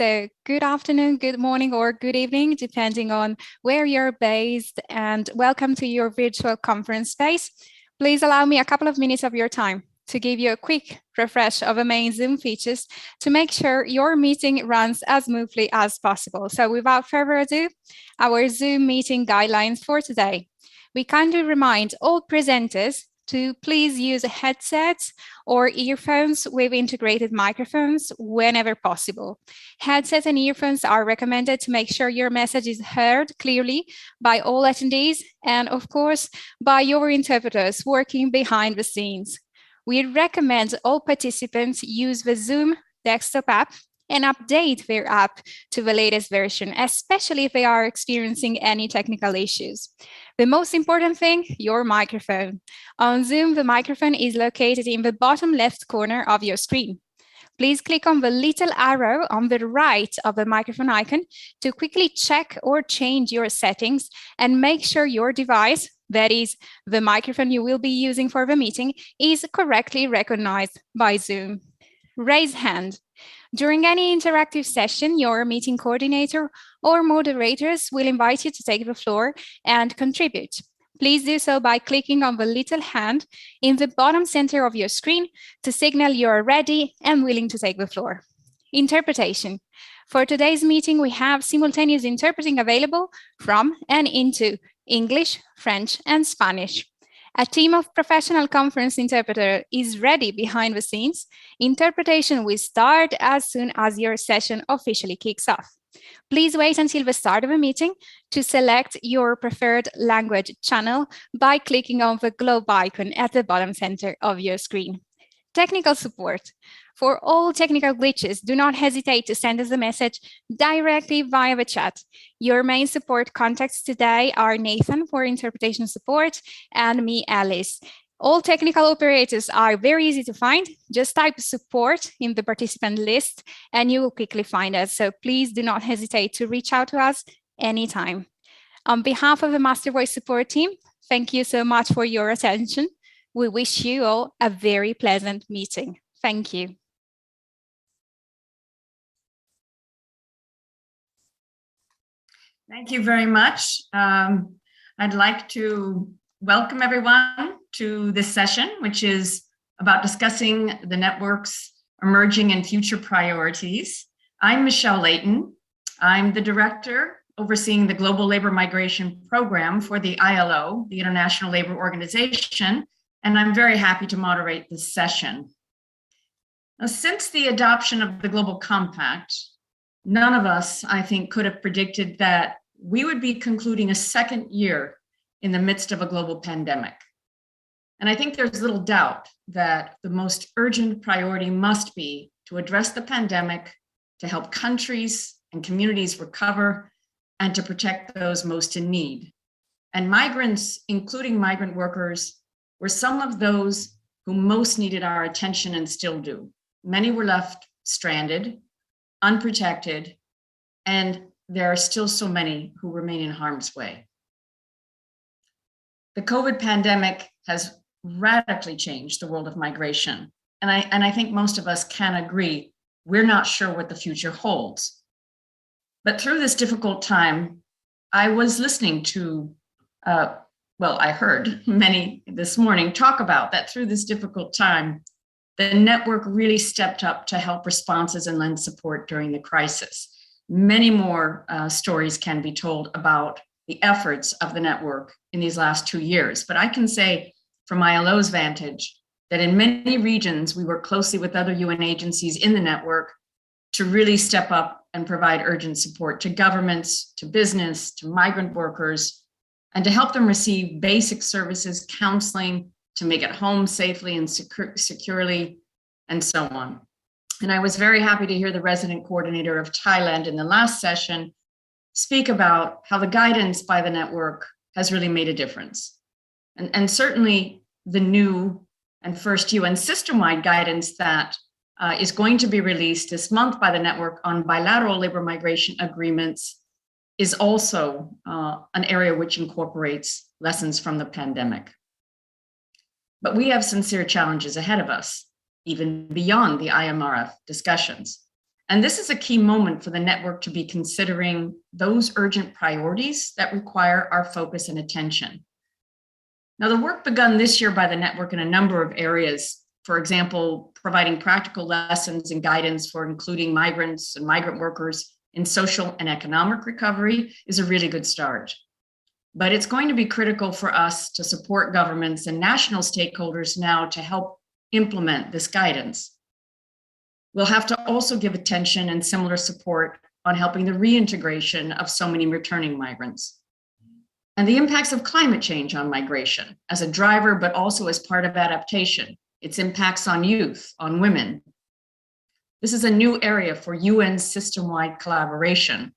So good afternoon, good morning, or good evening, depending on where you're based, and welcome to your virtual conference space. Please allow me a couple of minutes of your time to give you a quick refresh of the main Zoom features to make sure your meeting runs as smoothly as possible. So without further ado, our Zoom meeting guidelines for today. We kindly remind all presenters to please use headsets or earphones with integrated microphones whenever possible. Headsets and earphones are recommended to make sure your message is heard clearly by all attendees and, of course, by your interpreters working behind the scenes. We recommend all participants use the Zoom desktop app and update their app to the latest version, especially if they are experiencing any technical issues. The most important thing, your microphone. On Zoom, the microphone is located in the bottom left corner of your screen. Please click on the little arrow on the right of the microphone icon to quickly check or change your settings and make sure your device, that is, the microphone you will be using for the meeting, is correctly recognized by Zoom. Raise hand. During any interactive session, your meeting coordinator or moderators will invite you to take the floor and contribute. Please do so by clicking on the little hand in the bottom center of your screen to signal you are ready and willing to take the floor. Interpretation. For today's meeting, we have simultaneous interpreting available from and into English, French, and Spanish. A team of professional conference interpreter is ready behind the scenes. Interpretation will start as soon as your session officially kicks off. Please wait until the start of the meeting to select your preferred language channel by clicking on the globe icon at the bottom center of your screen. Technical support. For all technical glitches, do not hesitate to send us a message directly via the chat. Your main support contacts today are Nathan for interpretation support and me, Alice. All technical operators are very easy to find. Just type support in the participant list and you will quickly find us. So please do not hesitate to reach out to us anytime. On behalf of the Master Voice support team, thank you so much for your attention. We wish you all a very pleasant meeting. Thank you. Thank you very much. I'd like to welcome everyone to this session, which is about discussing the network's emerging and future priorities. I'm Michelle Layton. I'm the director overseeing the Global Labor Migration Program for the ILO, the International Labor Organization, and I'm very happy to moderate this session. Now, since the adoption of the Global Compact, none of us, I think, could have predicted that we would be concluding a second year in the midst of a global pandemic. And I think there's little doubt that the most urgent priority must be to address the pandemic, to help countries and communities recover, and to protect those most in need. And migrants, including migrant workers, were some of those who most needed our attention and still do. Many were left stranded, unprotected, and there are still so many who remain in harm's way. The COVID pandemic has radically changed the world of migration. And I think most of us can agree, we're not sure what the future holds. But through this difficult time, I was listening to, I heard many this morning talk about that through this difficult time, the network really stepped up to help responses and lend support during the crisis. Many more stories can be told about the efforts of the network in these last 2 years. But I can say from ILO's vantage that in many regions, we work closely with other UN agencies in the network to really step up and provide urgent support to governments, to business, to migrant workers, and to help them receive basic services, counseling, to make it home safely and securely, and so on. And I was very happy to hear the resident coordinator of Thailand in the last session speak about how the guidance by the network has really made a difference. And certainly the new and first UN system-wide guidance that is going to be released this month by the network on bilateral labor migration agreements is also an area which incorporates lessons from the pandemic. But we have sincere challenges ahead of us, even beyond the IMRF discussions. And this is a key moment for the network to be considering those urgent priorities that require our focus and attention. Now, the work begun this year by the network in a number of areas, for example, providing practical lessons and guidance for including migrants and migrant workers in social and economic recovery, is a really good start. But it's going to be critical for us to support governments and national stakeholders now to help implement this guidance. We'll have to also give attention and similar support on helping the reintegration of so many returning migrants. And the impacts of climate change on migration as a driver, but also as part of adaptation, its impacts on youth, on women. This is a new area for UN system-wide collaboration.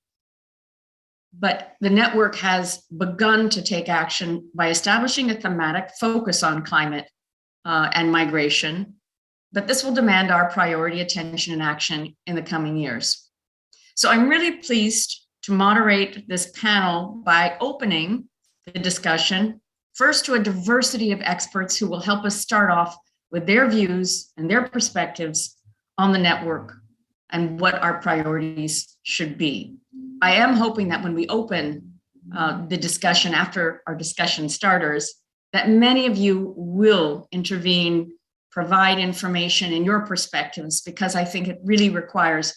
But the network has begun to take action by establishing a thematic focus on climate and migration, but this will demand our priority attention and action in the coming years. So I'm really pleased to moderate this panel by opening the discussion first to a diversity of experts who will help us start off with their views and their perspectives on the network and what our priorities should be. I am hoping that when we open the discussion after our discussion starters, that many of you will intervene, provide information in your perspectives, because I think it really requires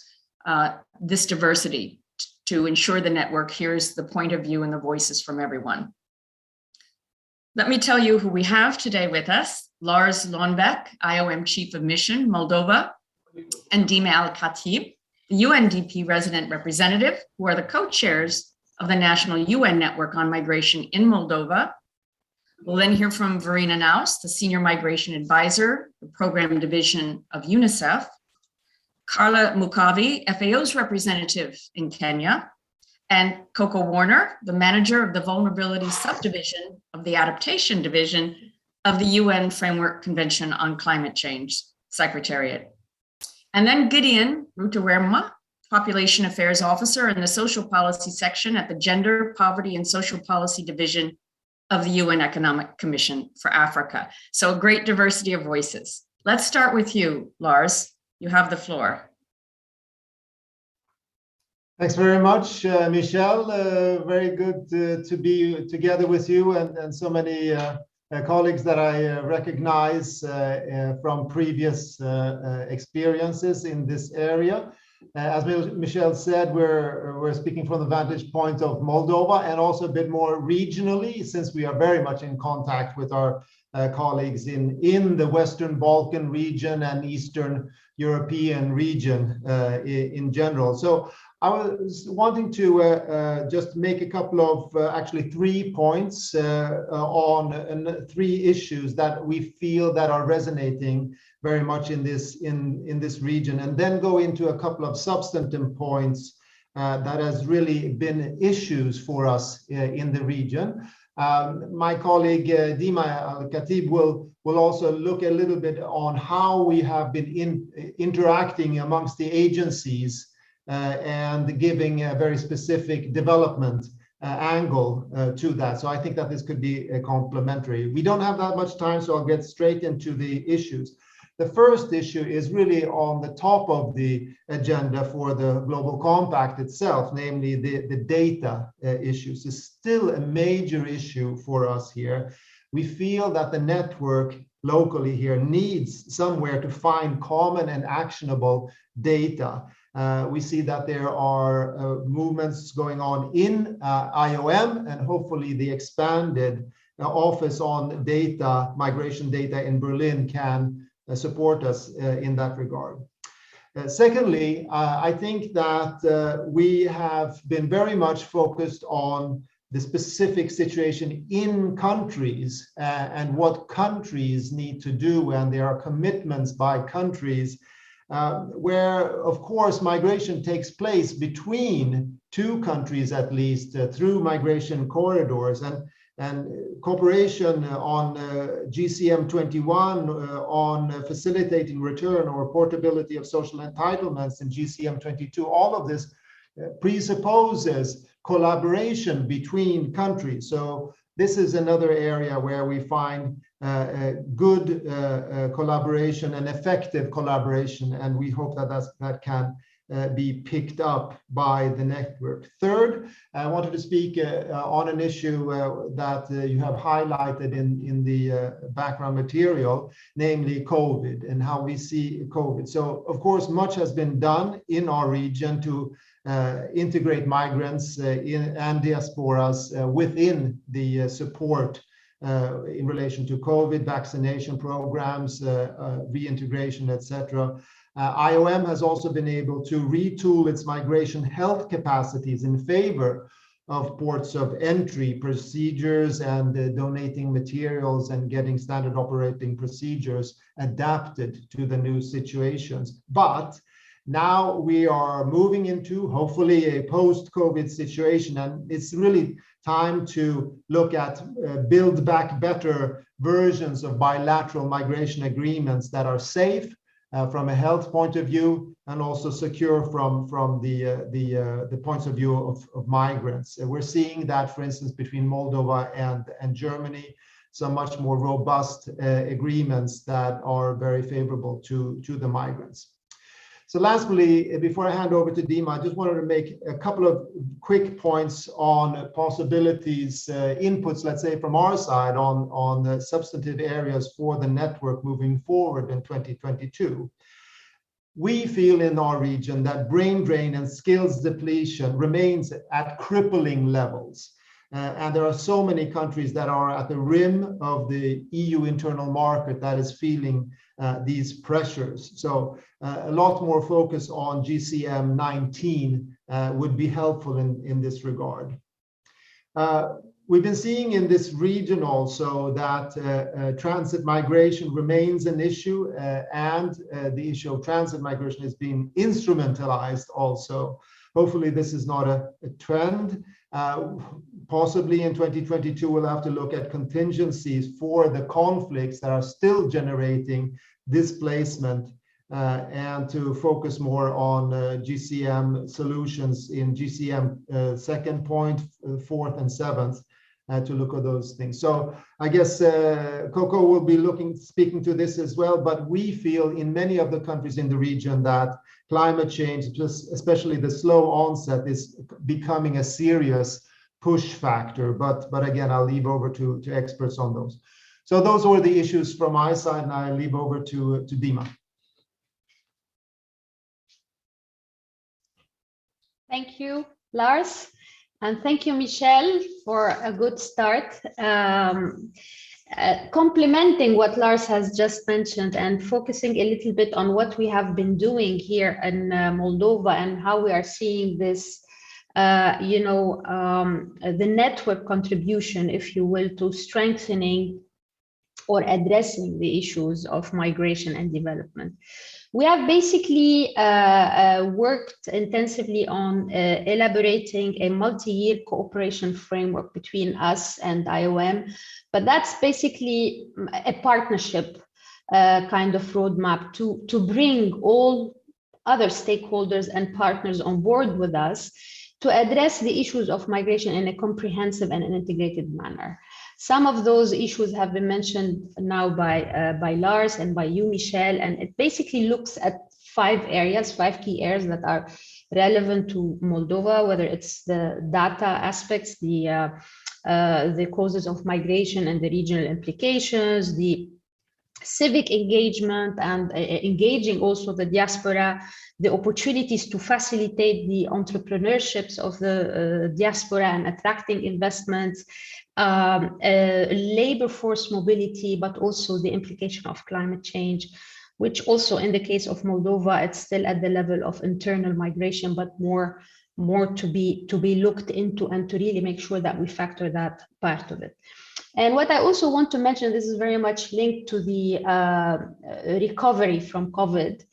this diversity to ensure the network hears the point of view and the voices from everyone. Let me tell you who we have today with us: Lars Lonbeck, IOM Chief of Mission, Moldova, and Dima Al-Khatib, the UNDP resident representative, who are the co-chairs of the National UN Network on Migration in Moldova. We'll then hear from Verena Naus, the Senior Migration Advisor, the Program Division of UNICEF, Carla Mukavi, FAO's representative in Kenya, and Coco Warner, the manager of the Vulnerability Subdivision of the Adaptation Division of the UN Framework Convention on Climate Change Secretariat. And then Gideon Rutawerma, Population Affairs Officer in the Social Policy Section at the Gender, Poverty, and Social Policy Division of the UN Economic Commission for Africa. So a great diversity of voices. Let's start with you, Lars. You have the floor. Thanks very much, Michelle. Very good to be together with you and so many colleagues that I recognize from previous experiences in this area. As Michelle said, we're speaking from the vantage point of Moldova and also a bit more regionally, since we are very much in contact with our colleagues in the Western Balkan region and Eastern European region in general. So I was wanting to just make a couple of actually 3 points on 3 issues that we feel that are resonating very much in this region, and then go into a couple of substantive points that has really been issues for us in the region. My colleague Dima Al-Khatib will also look a little bit on how we have been interacting amongst the agencies and giving a very specific development angle to that. So I think that this could be complementary. We don't have that much time, so I'll get straight into the issues. The first issue is really on the top of the agenda for the Global Compact itself, namely the data issues. It's still a major issue for us here. We feel that the network locally here needs somewhere to find common and actionable data. We see that there are movements going on in IOM, and hopefully the expanded Office on Data, Migration Data in Berlin can support us in that regard. Secondly, I think that we have been very much focused on the specific situation in countries and what countries need to do, and there are commitments by countries where, of course, migration takes place between 2 countries at least through migration corridors, and cooperation on GCM 21 on facilitating return or portability of social entitlements in GCM 22. All of this presupposes collaboration between countries. So this is another area where we find good collaboration and effective collaboration, and we hope that that can be picked up by the network. Third, I wanted to speak on an issue that you have highlighted in the background material, namely COVID and how we see COVID. So, of course, much has been done in our region to integrate migrants and diasporas within the support in relation to COVID, vaccination programs, reintegration, etc. IOM has also been able to retool its migration health capacities in favor of ports of entry procedures and donating materials and getting standard operating procedures adapted to the new situations. But now we are moving into, hopefully, a post-COVID situation, and it's really time to look at build back better versions of bilateral migration agreements that are safe from a health point of view and also secure from the points of view of migrants. We're seeing that, for instance, between Moldova and Germany, some much more robust agreements that are very favorable to the migrants. So lastly, before I hand over to Dima, I just wanted to make a couple of quick points on possibilities, inputs, let's say, from our side on the substantive areas for the network moving forward in 2022. We feel in our region that brain drain and skills depletion remains at crippling levels. And there are so many countries that are at the rim of the EU internal market that is feeling these pressures. So a lot more focus on GCM 19 would be helpful in this regard. We've been seeing in this region also that transit migration remains an issue, and the issue of transit migration is being instrumentalized also. Hopefully this is not a trend. Possibly in 2022, we'll have to look at contingencies for the conflicts that are still generating displacement and to focus more on GCM solutions in GCM second point, fourth and seventh to look at those things. So I guess Coco will be speaking to this as well, but we feel in many of the countries in the region that climate change, just especially the slow onset, is becoming a serious push factor. But again, I'll leave over to experts on those. So those were the issues from my side, and I leave over to Dima. Thank you, Lars. And thank you, Michelle, for a good start. Complementing what Lars has just mentioned and focusing a little bit on what we have been doing here in Moldova and how we are seeing this, the network contribution, if you will, to strengthening or addressing the issues of migration and development. We have basically worked intensively on elaborating a multi-year cooperation framework between us and IOM, but that's basically a partnership kind of roadmap to bring all other stakeholders and partners on board with us to address the issues of migration in a comprehensive and an integrated manner. Some of those issues have been mentioned now by Lars and by you, Michelle, and it basically looks at five key areas that are relevant to Moldova, whether it's the data aspects, the causes of migration and the regional implications, the civic engagement and engaging also the diaspora, the opportunities to facilitate the entrepreneurships of the diaspora and attracting investments, labor force mobility, but also the implication of climate change, which also in the case of Moldova, it's still at the level of internal migration, but more to be looked into and to really make sure that we factor that part of it. And what I also want to mention, this is very much linked to the recovery from COVID.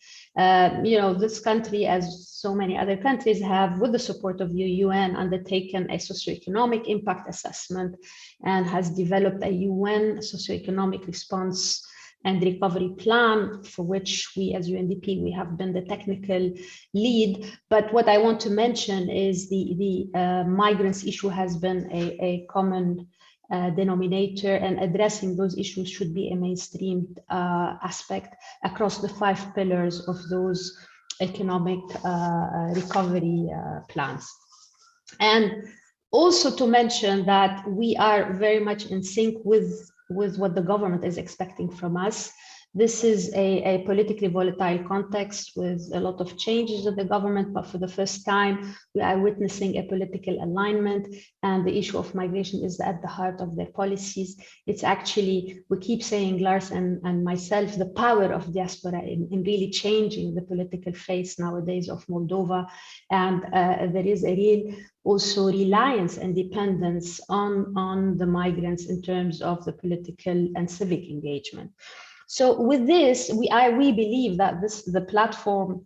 This country, as so many other countries, have, with the support of the UN, undertaken a socioeconomic impact assessment and has developed a UN socioeconomic response and recovery plan, for which we as UNDP, we have been the technical lead. But what I want to mention is the migrants issue has been a common denominator, and addressing those issues should be a mainstreamed aspect across the 5 pillars of those economic recovery plans. And also to mention that we are very much in sync with what the government is expecting from us. This is a politically volatile context with a lot of changes in the government, but for the first time, we are witnessing a political alignment, and the issue of migration is at the heart of their policies. It's actually, we keep saying, Lars and myself, the power of diaspora in really changing the political face nowadays of Moldova. And there is a real also reliance and dependence on the migrants in terms of the political and civic engagement. So with this, we believe that the platform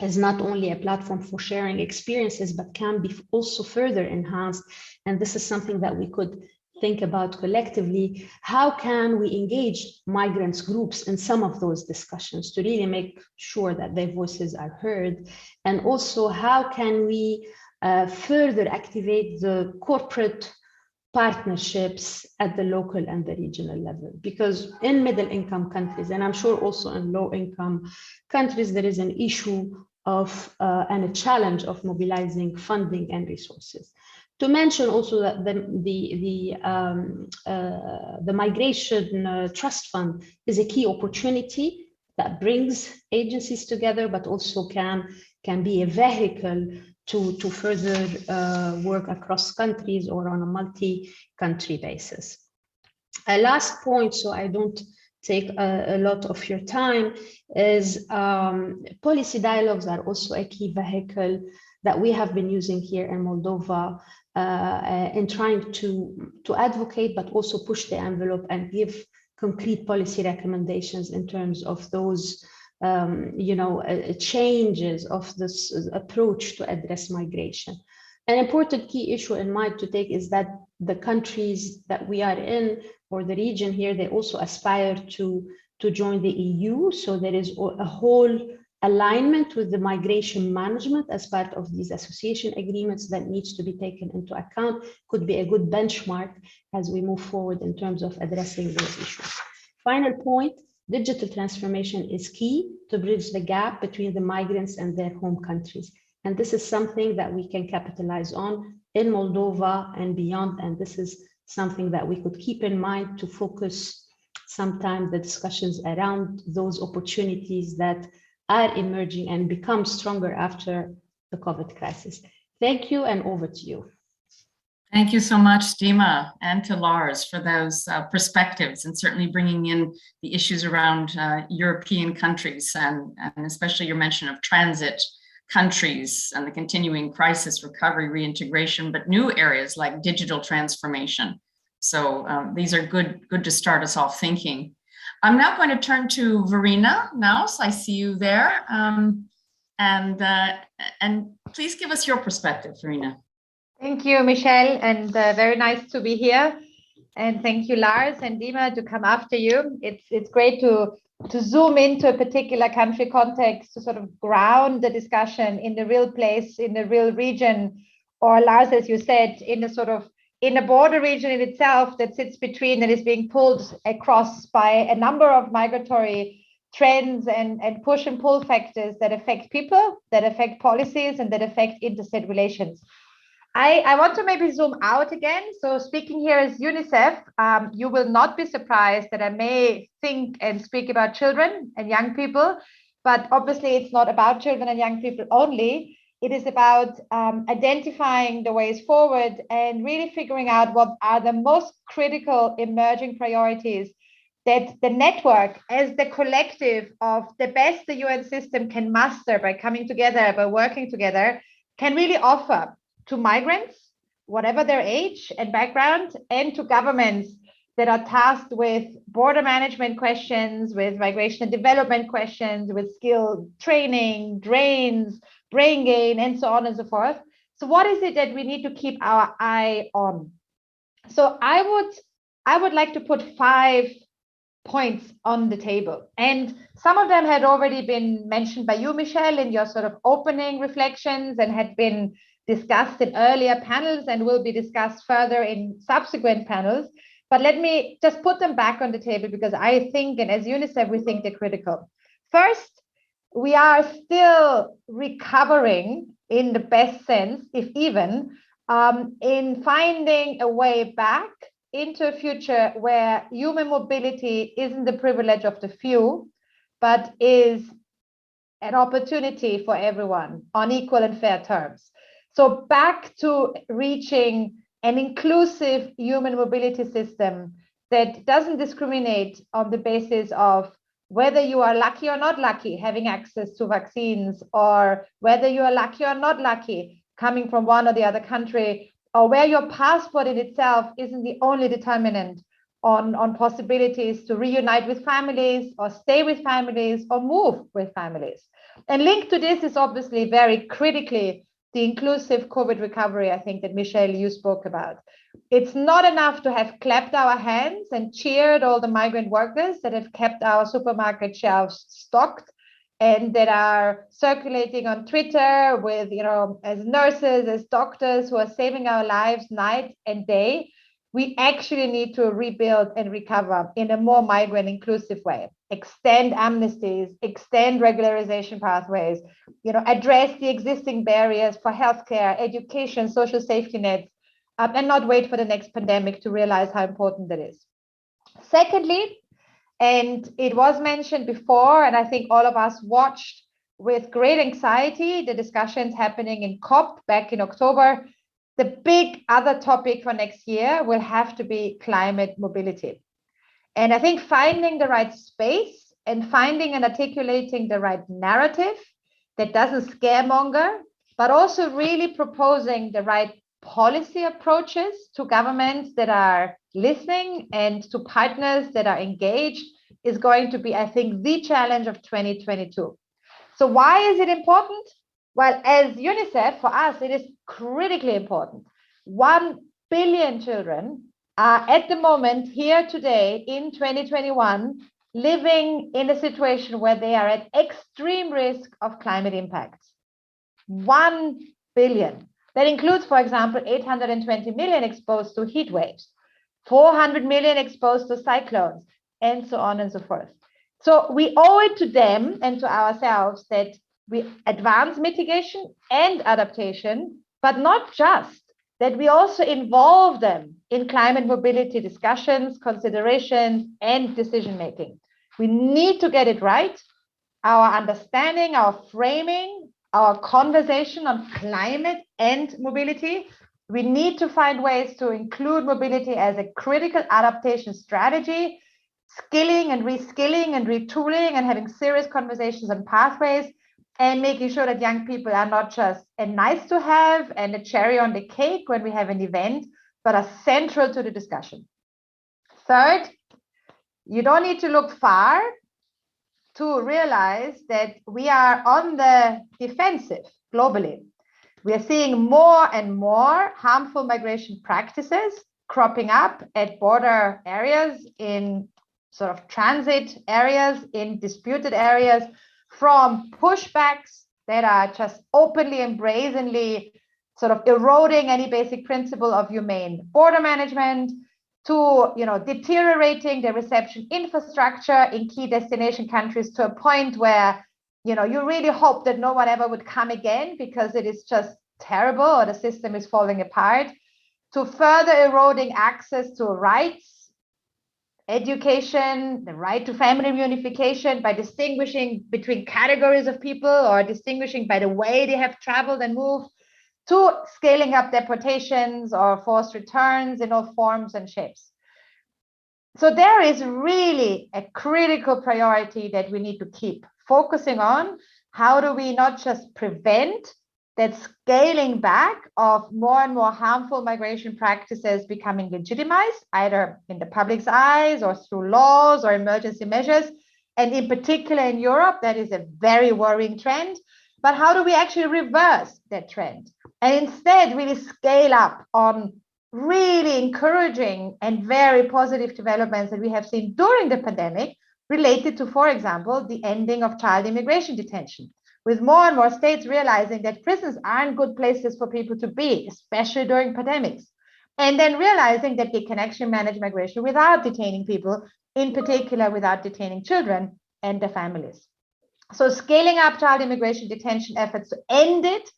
is not only a platform for sharing experiences, but can be also further enhanced. And this is something that we could think about collectively. How can we engage migrants groups in some of those discussions to really make sure that their voices are heard? And also, how can we further activate the corporate partnerships at the local and the regional level? Because in middle income countries, and I'm sure also in low income countries, there is an issue of and a challenge of mobilizing funding and resources. To mention also that the Migration Trust Fund is a key opportunity that brings agencies together, but also can be a vehicle to further work across countries or on a multi-country basis. A last point, so I don't take a lot of your time, is policy dialogues are also a key vehicle that we have been using here in Moldova in trying to advocate, but also push the envelope and give concrete policy recommendations in terms of those changes of this approach to address migration. An important key issue in mind to take is that the countries that we are in, or the region here, they also aspire to join the EU. So there is a whole alignment with the migration management as part of these association agreements that needs to be taken into account, could be a good benchmark as we move forward in terms of addressing those issues. Final point, digital transformation is key to bridge the gap between the migrants and their home countries. And this is something that we can capitalize on in Moldova and beyond. And this is something that we could keep in mind to focus sometimes the discussions around those opportunities that are emerging and become stronger after the COVID crisis. Thank you, and over to you. Thank you so much, Dima, and to Lars for those perspectives, and certainly bringing in the issues around European countries, and especially your mention of transit countries and the continuing crisis, recovery, reintegration, but new areas like digital transformation. So these are good to start us off thinking. I'm now going to turn to Verena Naus. I see you there, and please give us your perspective, Verena. Thank you, Michelle, and very nice to be here. And thank you, Lars and Dima, to come after you. It's great to zoom into a particular country context to sort of ground the discussion in the real place, in the real region, or Lars, as you said, in a border region in itself that sits between and is being pulled across by a number of migratory trends and push and pull factors that affect people, that affect policies, and that affect interstate relations. I want to maybe zoom out again. So speaking here as UNICEF, you will not be surprised that I may think and speak about children and young people, but obviously it's not about children and young people only. It is about identifying the ways forward and really figuring out what are the most critical emerging priorities that the network, as the collective of the best the UN system can muster by coming together, by working together, can really offer to migrants, whatever their age and background, and to governments that are tasked with border management questions, with migration and development questions, with skill training, drains, brain gain, and so on and so forth. So what is it that we need to keep our eye on? So I would like to put 5 points on the table. And some of them had already been mentioned by you, Michelle, in your sort of opening reflections, and had been discussed in earlier panels and will be discussed further in subsequent panels. But let me just put them back on the table because I think, and as UNICEF, we think they're critical. First, we are still recovering in the best sense, if even, in finding a way back into a future where human mobility isn't the privilege of the few, but is an opportunity for everyone on equal and fair terms. So back to reaching an inclusive human mobility system that doesn't discriminate on the basis of whether you are lucky or not lucky having access to vaccines, or whether you are lucky or not lucky coming from one or the other country, or where your passport in itself isn't the only determinant on possibilities to reunite with families or stay with families or move with families. And linked to this is obviously very critically the inclusive COVID recovery, I think that Michelle, you spoke about. It's not enough to have clapped our hands and cheered all the migrant workers that have kept our supermarket shelves stocked and that are circulating on Twitter with, as nurses, as doctors who are saving our lives night and day. We actually need to rebuild and recover in a more migrant inclusive way. Extend amnesties, extend regularization pathways, address the existing barriers for healthcare, education, social safety nets, and not wait for the next pandemic to realize how important that is. Secondly, and it was mentioned before, and I think all of us watched with great anxiety the discussions happening in COP back in October. The big other topic for next year will have to be climate mobility. And I think finding the right space and finding and articulating the right narrative that doesn't scaremonger, but also really proposing the right policy approaches to governments that are listening and to partners that are engaged is going to be, I think, the challenge of 2022. So why is it important? Well, as UNICEF, for us, it is critically important. 1 billion children are at the moment here today in 2021 living in a situation where they are at extreme risk of climate impacts. 1 billion. That includes, for example, 820 million exposed to heat waves, 400 million exposed to cyclones, and so on and so forth. So we owe it to them and to ourselves that we advance mitigation and adaptation, but not just, that we also involve them in climate mobility discussions, considerations, and decision-making. We need to get it right. Our understanding, our framing, our conversation on climate and mobility, we need to find ways to include mobility as a critical adaptation strategy, skilling and reskilling and retooling and having serious conversations on pathways, and making sure that young people are not just a nice to have and a cherry on the cake when we have an event, but are central to the discussion. Third, you don't need to look far to realize that we are on the defensive globally. We are seeing more and more harmful migration practices cropping up at border areas, in sort of transit areas, in disputed areas, from pushbacks that are just openly and brazenly sort of eroding any basic principle of humane border management, to deteriorating the reception infrastructure in key destination countries to a point where you really hope that no one ever would come again because it is just terrible or the system is falling apart, to further eroding access to rights, education, the right to family reunification by distinguishing between categories of people or distinguishing by the way they have traveled and moved, to scaling up deportations or forced returns in all forms and shapes. So there is really a critical priority that we need to keep focusing on. How do we not just prevent that scaling back of more and more harmful migration practices becoming legitimized, either in the public's eyes or through laws or emergency measures? And in particular in Europe, that is a very worrying trend. But how do we actually reverse that trend? And instead really scale up on really encouraging and very positive developments that we have seen during the pandemic related to, for example, the ending of child immigration detention, with more and more states realizing that prisons aren't good places for people to be, especially during pandemics, and then realizing that they can actually manage migration without detaining people, in particular without detaining children and their families. So scaling up child immigration detention efforts to end it,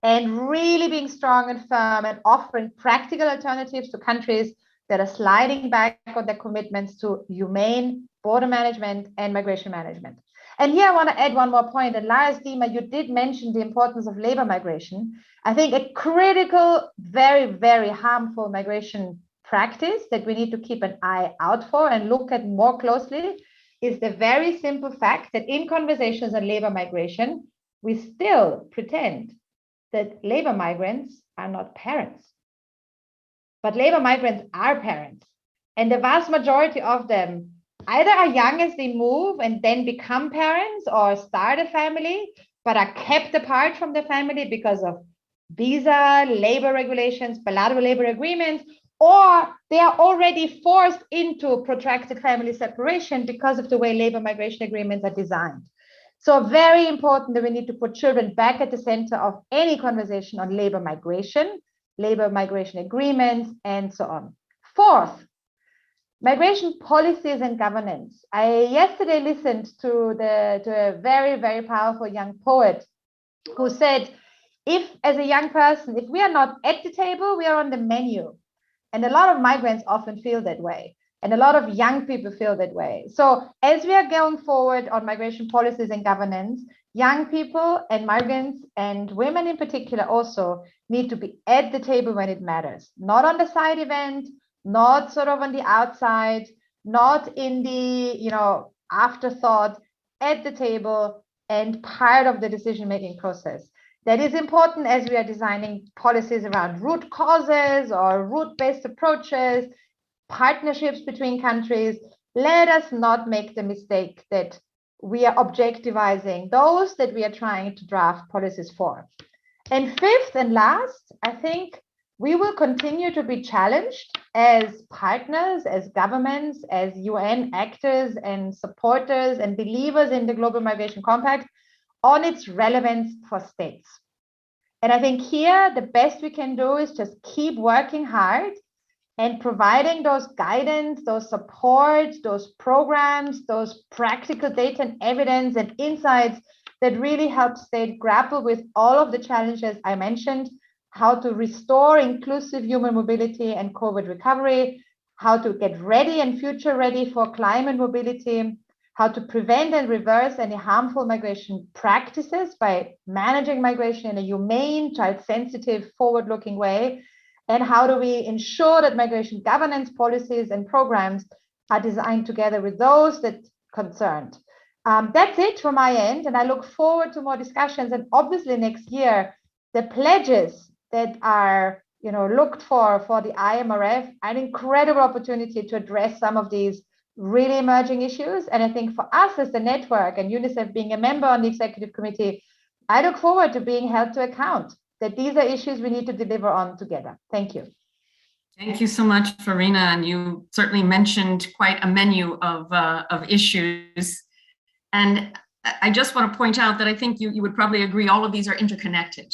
and really being strong and firm and offering practical alternatives to countries that are sliding back on their commitments to humane border management and migration management. And here I want to add one more point. And Lars, Dima, you did mention the importance of labor migration. I think a critical, very, very harmful migration practice that we need to keep an eye out for and look at more closely is the very simple fact that in conversations on labor migration, we still pretend that labor migrants are not parents. But labor migrants are parents. And the vast majority of them either are young as they move and then become parents or start a family, but are kept apart from the family because of visa, labor regulations, bilateral labor agreements, or they are already forced into protracted family separation because of the way labor migration agreements are designed. So very important that we need to put children back at the center of any conversation on labor migration agreements, and so on. Fourth, migration policies and governance. I yesterday listened to a very, very powerful young poet who said, if as a young person, if we are not at the table, we are on the menu. And a lot of migrants often feel that way. And a lot of young people feel that way. So as we are going forward on migration policies and governance, young people and migrants and women in particular also need to be at the table when it matters, not on the side event, not sort of on the outside, not in the afterthought, at the table and part of the decision-making process. That is important as we are designing policies around root causes or root-based approaches, partnerships between countries. Let us not make the mistake that we are objectivizing those that we are trying to draft policies for. And fifth and last, I think we will continue to be challenged as partners, as governments, as UN actors and supporters and believers in the Global Migration Compact on its relevance for states. And I think here the best we can do is just keep working hard and providing those guidance, those support, those programs, those practical data and evidence and insights that really help states grapple with all of the challenges I mentioned, how to restore inclusive human mobility and COVID recovery, how to get ready and future ready for climate mobility, how to prevent and reverse any harmful migration practices by managing migration in a humane, child-sensitive, forward-looking way, and how do we ensure that migration governance policies and programs are designed together with those that concerned. That's it from my end, and I look forward to more discussions. And obviously next year, the pledges that are looked for the IMRF are an incredible opportunity to address some of these really emerging issues. And I think for us as the network and UNICEF being a member on the executive committee, I look forward to being held to account that these are issues we need to deliver on together. Thank you. Thank you so much, Farina. And you certainly mentioned quite a menu of issues. And I just want to point out that I think you would probably agree all of these are interconnected.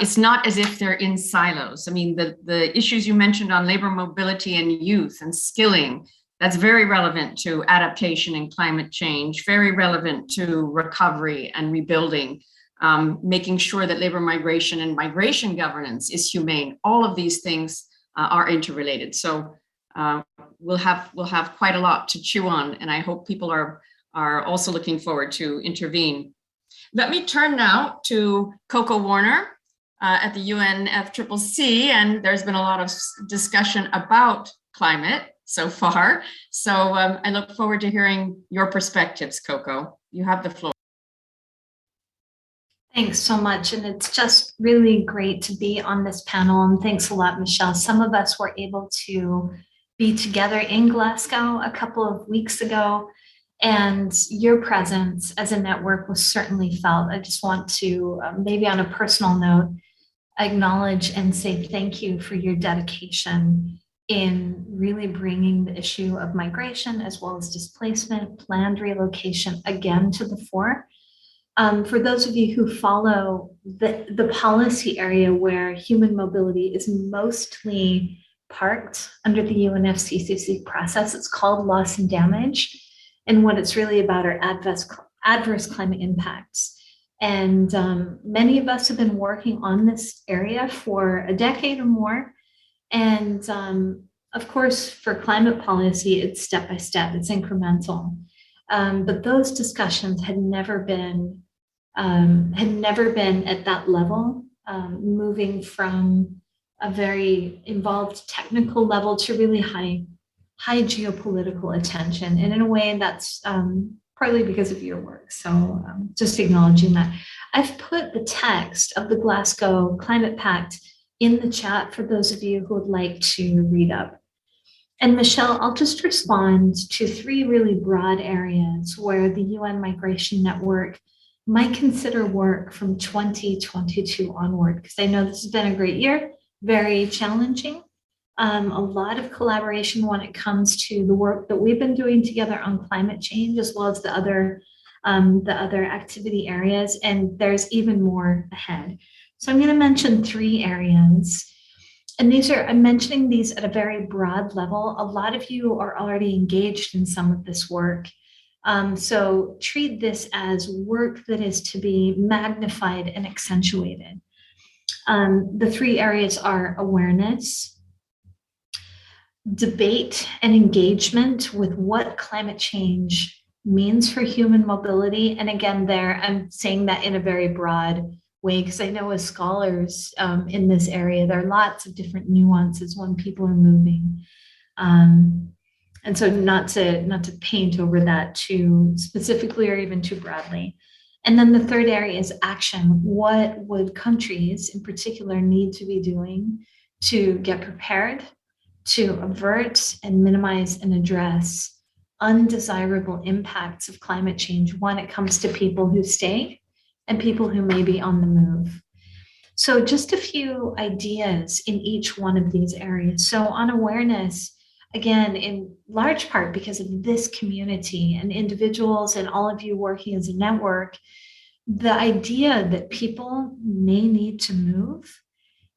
It's not as if they're in silos. I mean, the issues you mentioned on labor mobility and youth and skilling, that's very relevant to adaptation and climate change, very relevant to recovery and rebuilding, making sure that labor migration and migration governance is humane. All of these things are interrelated. So we'll have quite a lot to chew on, and I hope people are also looking forward to intervene. Let me turn now to Coco Warner at the UNFCCC, and there's been a lot of discussion about climate so far. So I look forward to hearing your perspectives, Coco. You have the floor. Thanks so much. And it's just really great to be on this panel. And thanks a lot, Michelle. Some of us were able to be together in Glasgow a couple of weeks ago, and your presence as a network was certainly felt. I just want to, maybe on a personal note, acknowledge and say thank you for your dedication in really bringing the issue of migration as well as displacement, planned relocation again to the fore. For those of you who follow the policy area where human mobility is mostly parked under the UNFCCC process, it's called loss and damage. And what it's really about are adverse climate impacts. And many of us have been working on this area for a decade or more. And of course, for climate policy, it's step by step, it's incremental. But those discussions had never been at that level, moving from a very involved technical level to really high geopolitical attention, and in a way that's partly because of your work. So just acknowledging that. I've put the text of the Glasgow Climate Pact in the chat for those of you who would like to read up. And Michelle, I'll just respond to 3 really broad areas where the UN Migration Network might consider work from 2022 onward, because I know this has been a great year, very challenging. A lot of collaboration when it comes to the work that we've been doing together on climate change, as well as the other activity areas, and there's even more ahead. So I'm going to mention 3 areas. And I'm mentioning these at a very broad level. A lot of you are already engaged in some of this work. So treat this as work that is to be magnified and accentuated. The 3 areas are awareness, debate and engagement with what climate change means for human mobility. And again, I'm saying that in a very broad way, because I know as scholars in this area, there are lots of different nuances when people are moving. And so not to paint over that too specifically or even too broadly. And then the 3rd area is action. What would countries in particular need to be doing to get prepared, to avert and minimize and address undesirable impacts of climate change when it comes to people who stay and people who may be on the move? So just a few ideas in each one of these areas. So on awareness, again, in large part because of this community and individuals and all of you working as a network, the idea that people may need to move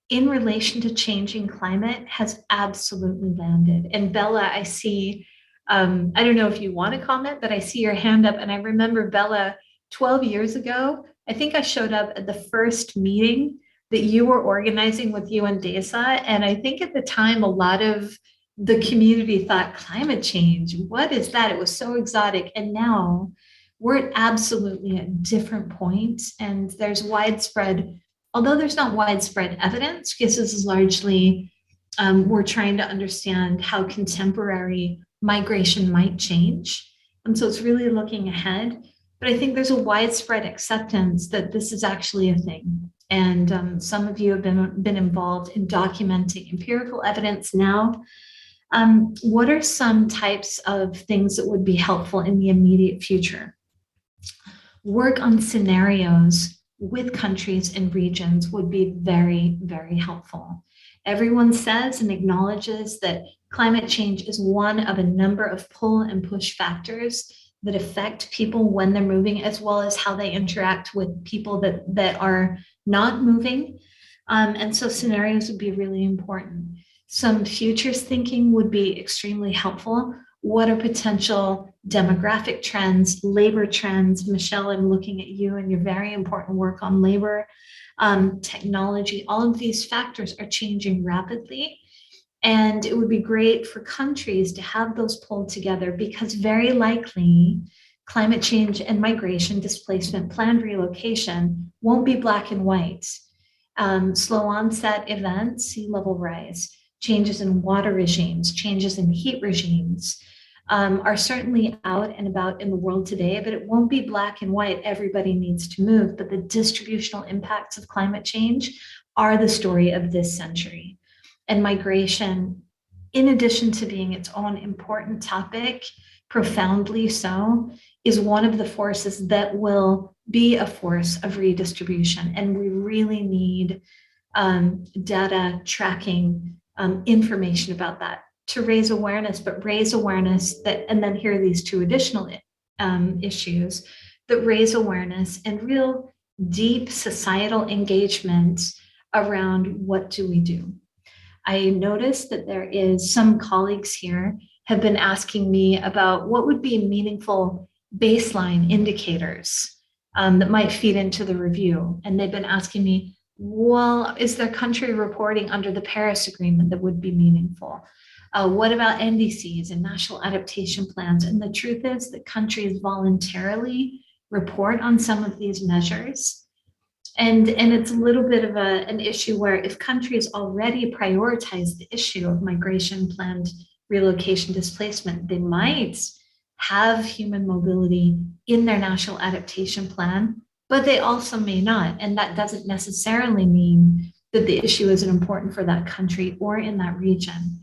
in relation to changing climate has absolutely landed. And Bella, I see, I don't know if you want to comment, but I see your hand up. And I remember, Bella, 12 years ago, I think I showed up at the first meeting that you were organizing with UNDESA. And I think at the time, a lot of the community thought, climate change, what is that? It was so exotic. And now we're at absolutely a different point. And there's widespread, although there's not widespread evidence, because this is largely, we're trying to understand how contemporary migration might change. And so it's really looking ahead. But I think there's a widespread acceptance that this is actually a thing. And some of you have been involved in documenting empirical evidence now. What are some types of things that would be helpful in the immediate future? Work on scenarios with countries and regions would be very, very helpful. Everyone says and acknowledges that climate change is one of a number of pull and push factors that affect people when they're moving, as well as how they interact with people that are not moving. And so scenarios would be really important. Some futures thinking would be extremely helpful. What are potential demographic trends, labor trends? Michelle, I'm looking at you and your very important work on labor, technology. All of these factors are changing rapidly. And it would be great for countries to have those pulled together, because very likely climate change and migration, displacement, planned relocation won't be black and white. Slow onset events, sea level rise, changes in water regimes, changes in heat regimes are certainly out and about in the world today, but it won't be black and white. Everybody needs to move, but the distributional impacts of climate change are the story of this century. And migration, in addition to being its own important topic, profoundly so, is one of the forces that will be a force of redistribution. And we really need data tracking, information about that to raise awareness, but raise awareness that, and then here are these 2 additional issues that raise awareness and real deep societal engagement around what do we do. I noticed that there is some colleagues here have been asking me about what would be meaningful baseline indicators that might feed into the review. And they've been asking me, well, is there country reporting under the Paris Agreement that would be meaningful? What about NDCs and national adaptation plans? And the truth is that countries voluntarily report on some of these measures. And it's a little bit of an issue where if countries already prioritize the issue of migration, planned relocation, displacement, they might have human mobility in their national adaptation plan, but they also may not. And that doesn't necessarily mean that the issue isn't important for that country or in that region.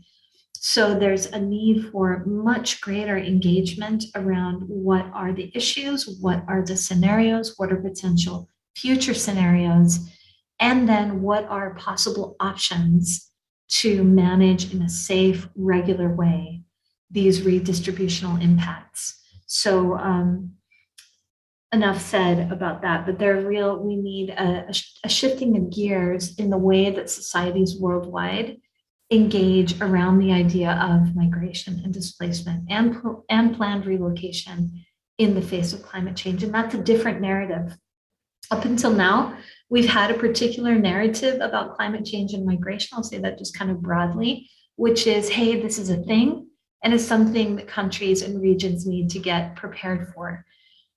So there's a need for much greater engagement around what are the issues, what are the scenarios, what are potential future scenarios, and then what are possible options to manage in a safe, regular way these redistributional impacts. So enough said about that, but we need a shifting of gears in the way that societies worldwide engage around the idea of migration and displacement and planned relocation in the face of climate change. And that's a different narrative. Up until now, we've had a particular narrative about climate change and migration. I'll say that just kind of broadly, which is, hey, this is a thing, and it's something that countries and regions need to get prepared for.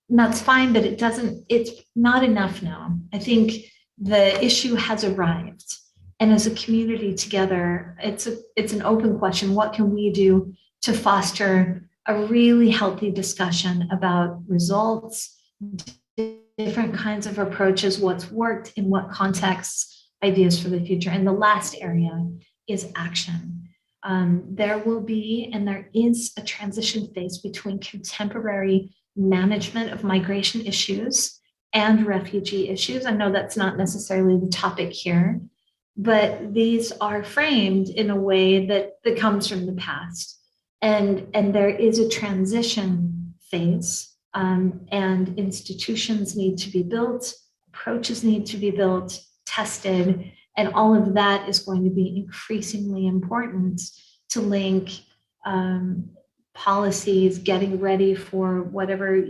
And that's fine, but it's not enough now. I think the issue has arrived. And as a community together, it's an open question. What can we do to foster a really healthy discussion about results, different kinds of approaches, what's worked in what contexts, ideas for the future? And the last area is action. There will be, and there is, a transition phase between contemporary management of migration issues and refugee issues. I know that's not necessarily the topic here, but these are framed in a way that comes from the past. And there is a transition phase, and institutions need to be built, approaches need to be built, tested, and all of that is going to be increasingly important to link policies, getting ready for whatever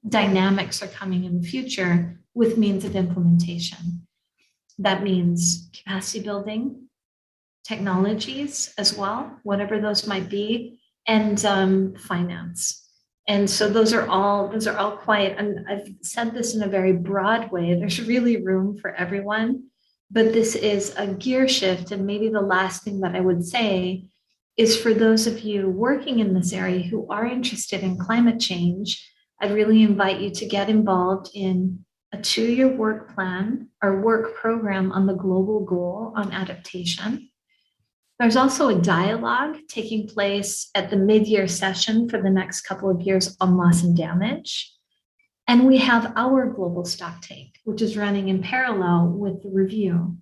dynamics are coming in the future with means of implementation. That means capacity building, technologies as well, whatever those might be, and finance. And so those are all quite, and I've said this in a very broad way, there's really room for everyone, but this is a gear shift. And maybe the last thing that I would say is, for those of you working in this area who are interested in climate change, I'd really invite you to get involved in a 2-year work plan or work program on the global goal on adaptation. There's also a dialogue taking place at the mid-year session for the next couple of years on loss and damage. And we have our global stocktake, which is running in parallel with the review.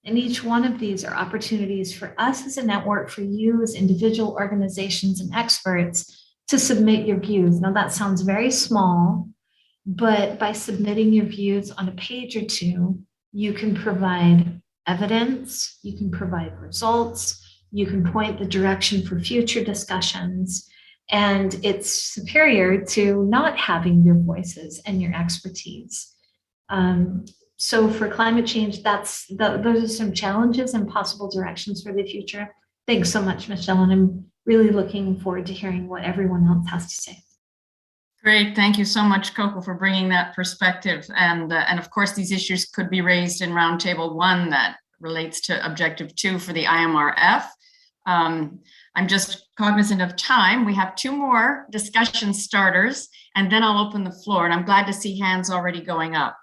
And each one of these are opportunities for us as a network, for you as individual organizations and experts to submit your views. Now that sounds very small, but by submitting your views on a page or two, you can provide evidence, you can provide results, you can point the direction for future discussions, and it's superior to not having your voices and your expertise. So for climate change, those are some challenges and possible directions for the future. Thanks so much, Michelle, and I'm really looking forward to hearing what everyone else has to say. Great, thank you so much, Coco, for bringing that perspective. And of course, these issues could be raised in Roundtable 1 that relates to Objective 2 for the IMRF. I'm just cognizant of time. We have 2 more discussion starters, and then I'll open the floor. And I'm glad to see hands already going up.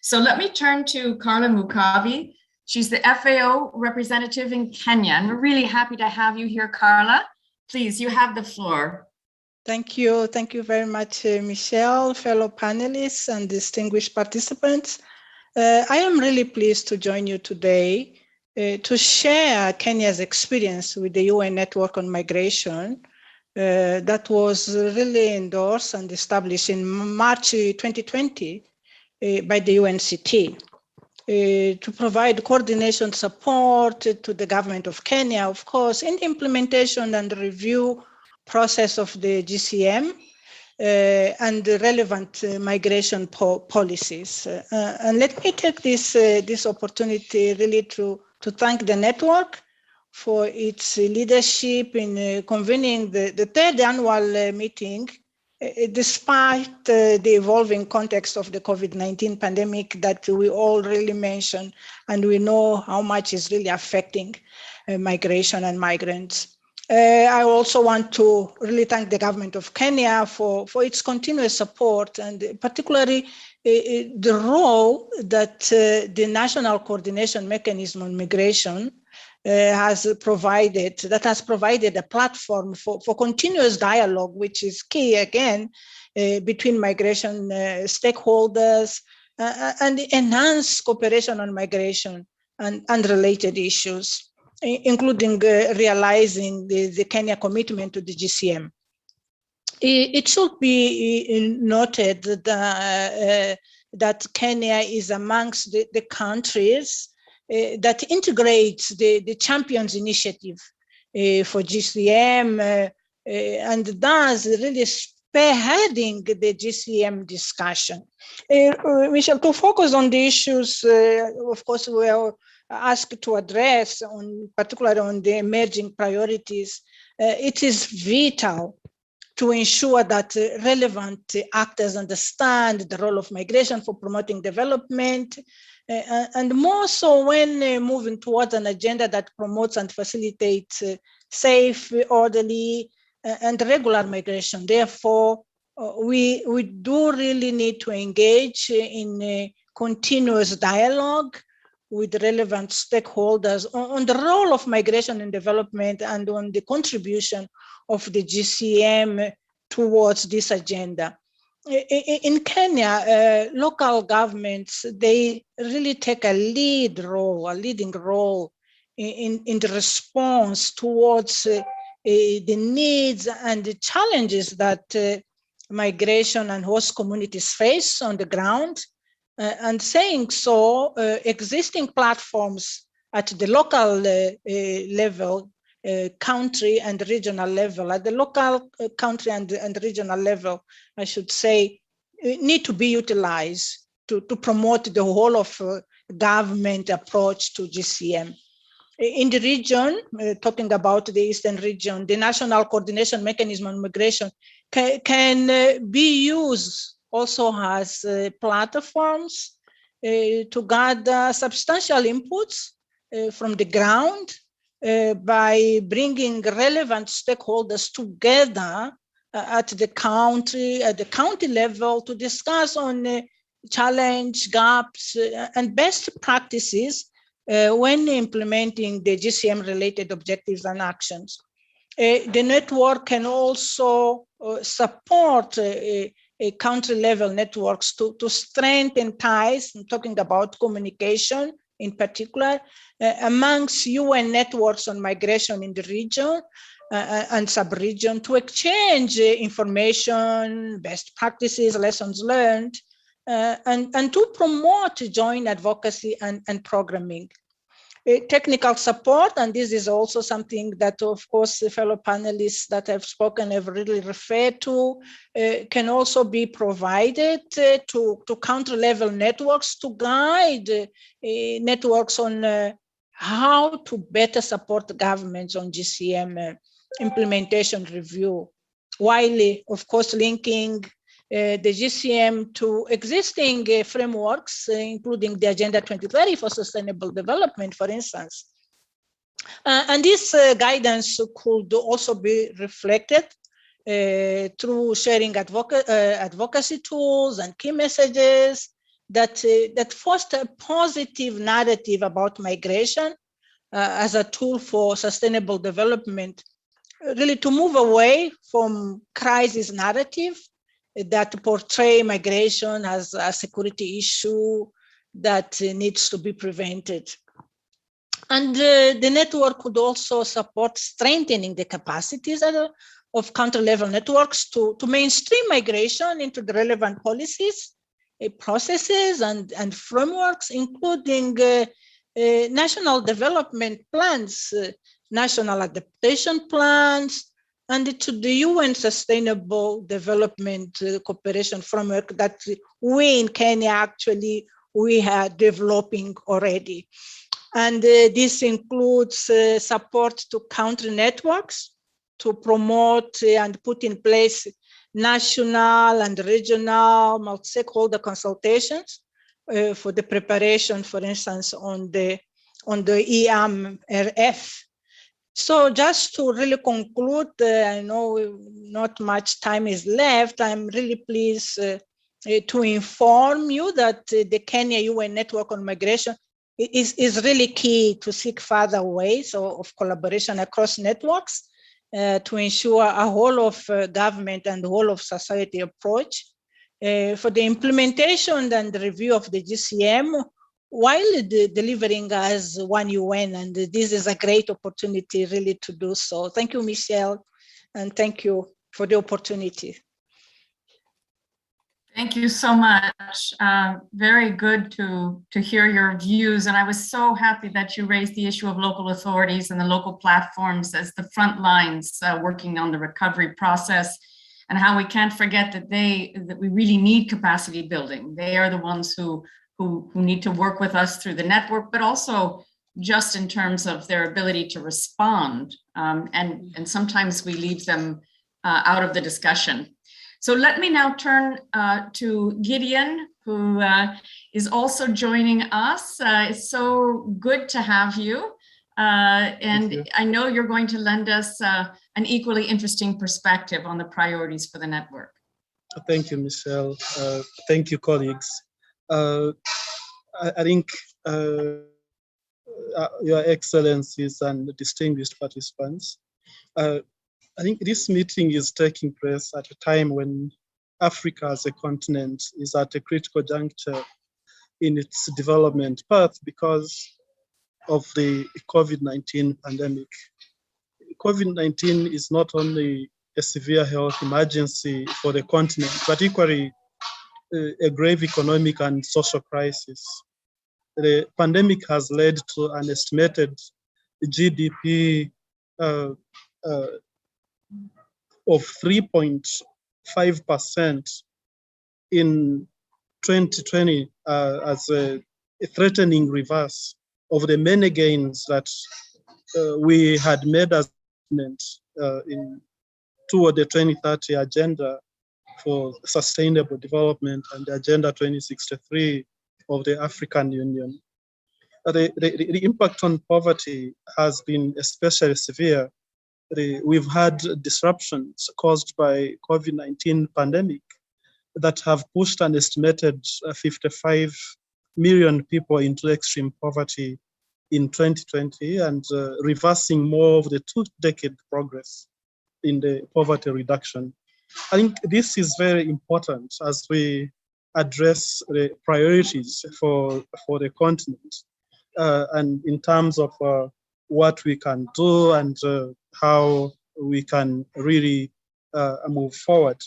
So let me turn to Carla Mukavi. She's the FAO representative in Kenya. And we're really happy to have you here, Carla. Please, you have the floor. Thank you. Thank you very much, Michelle, fellow panelists and distinguished participants. I am really pleased to join you today to share Kenya's experience with the UN Network on Migration that was really endorsed and established in March 2020 by the UNCT to provide coordination support to the government of Kenya, of course, in the implementation and review process of the GCM, and relevant migration policies. And let me take this opportunity really to thank the network for its leadership in convening the third annual meeting, despite the evolving context of the COVID-19 pandemic that we all really mentioned, and we know how much is really affecting migration and migrants. I also want to really thank the government of Kenya for its continuous support, and particularly the role that the National Coordination Mechanism on Migration has provided a platform for continuous dialogue, which is key again between migration stakeholders and enhanced cooperation on migration and related issues, including realizing the Kenya commitment to the GCM. It should be noted that Kenya is amongst the countries that integrates the Champions Initiative for GCM and thus really spearheading the GCM discussion. Michelle, to focus on the issues, of course, we are asked to address, particularly on the emerging priorities, it is vital to ensure that relevant actors understand the role of migration for promoting development, and more so when moving towards an agenda that promotes and facilitates safe, orderly, and regular migration. Therefore, we do really need to engage in a continuous dialogue with relevant stakeholders on the role of migration and development and on the contribution of the GCM towards this agenda. In Kenya, local governments, they really take a leading role in the response towards the needs and the challenges that migration and host communities face on the ground. And saying so, existing platforms at the local level, country and regional level, at the local country and regional level, I should say, need to be utilized to promote the whole of government approach to GCM. In the region, talking about the Eastern region, the National Coordination Mechanism on Migration can be used also as platforms to gather substantial inputs from the ground by bringing relevant stakeholders together at the county level to discuss on challenge, gaps, and best practices when implementing the GCM-related objectives and actions. The network can also support country-level networks to strengthen ties. I'm talking about communication in particular amongst UN networks on migration in the region and sub-region to exchange information, best practices, lessons learned, and to promote joint advocacy and programming. Technical support, and this is also something that, of course, the fellow panelists that have spoken have really referred to, can also be provided to country-level networks to guide networks on how to better support governments on GCM implementation review, while, of course, linking the GCM to existing frameworks, including the Agenda 2030 for Sustainable Development, for instance. And this guidance could also be reflected through sharing advocacy tools and key messages that foster a positive narrative about migration as a tool for sustainable development, really to move away from crisis narrative that portray migration as a security issue that needs to be prevented. And the network could also support strengthening the capacities of country-level networks to mainstream migration into the relevant policies, processes, and frameworks, including national development plans, national adaptation plans, and to the UN Sustainable Development Cooperation Framework that we in Kenya actually we are developing already. And this includes support to country networks to promote and put in place national and regional multi-stakeholder consultations for the preparation, for instance, on the EMRF. So just to really conclude, I know not much time is left. I'm really pleased to inform you that the Kenya UN Network on Migration is really key to seek further ways of collaboration across networks to ensure a whole of government and whole of society approach for the implementation and the review of the GCM while delivering as one UN. And this is a great opportunity really to do so. Thank you, Michelle, and thank you for the opportunity. Thank you so much. Very good to hear your views. And I was so happy that you raised the issue of local authorities and the local platforms as the front lines working on the recovery process, and how we can't forget that we really need capacity building. They are the ones who need to work with us through the network, but also just in terms of their ability to respond. And sometimes we leave them out of the discussion. So let me now turn to Gideon, who is also joining us. It's so good to have you. And I know you're going to lend us an equally interesting perspective on the priorities for the network. Thank you, Michelle. Thank you, colleagues. I think Your Excellencies and distinguished participants, I think this meeting is taking place at a time when Africa as a continent is at a critical juncture in its development path because of the COVID-19 pandemic. COVID-19 is not only a severe health emergency for the continent, but equally a grave economic and social crisis. The pandemic has led to an estimated GDP of 3.5% in 2020 as a threatening reverse of the many gains that we had made as toward the 2030 agenda for sustainable development and the Agenda 2063 of the African Union. The impact on poverty has been especially severe. We've had disruptions caused by COVID-19 pandemic that have pushed an estimated 55 million people into extreme poverty in 2020 and reversing more of the two-decade progress in the poverty reduction. I think this is very important as we address the priorities for the continent and in terms of what we can do and how we can really move forward.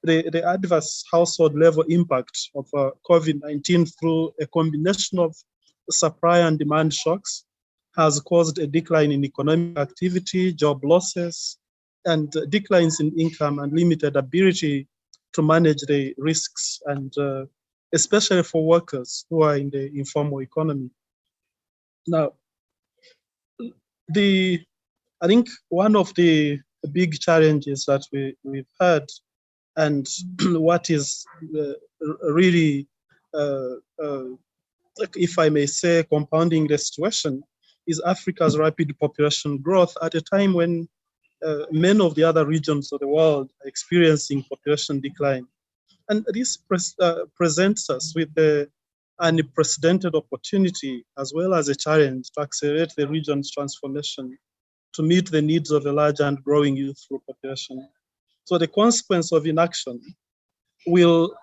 The adverse household level impact of COVID-19 through a combination of supply and demand shocks has caused a decline in economic activity, job losses, and declines in income and limited ability to manage the risks, and especially for workers who are in the informal economy. Now, I think one of the big challenges that we've had, and what is really, if I may say, compounding the situation, is Africa's rapid population growth at a time when many of the other regions of the world are experiencing population decline. And this presents us with an unprecedented opportunity as well as a challenge to accelerate the region's transformation to meet the needs of a large and growing youthful population. So the consequence of inaction will,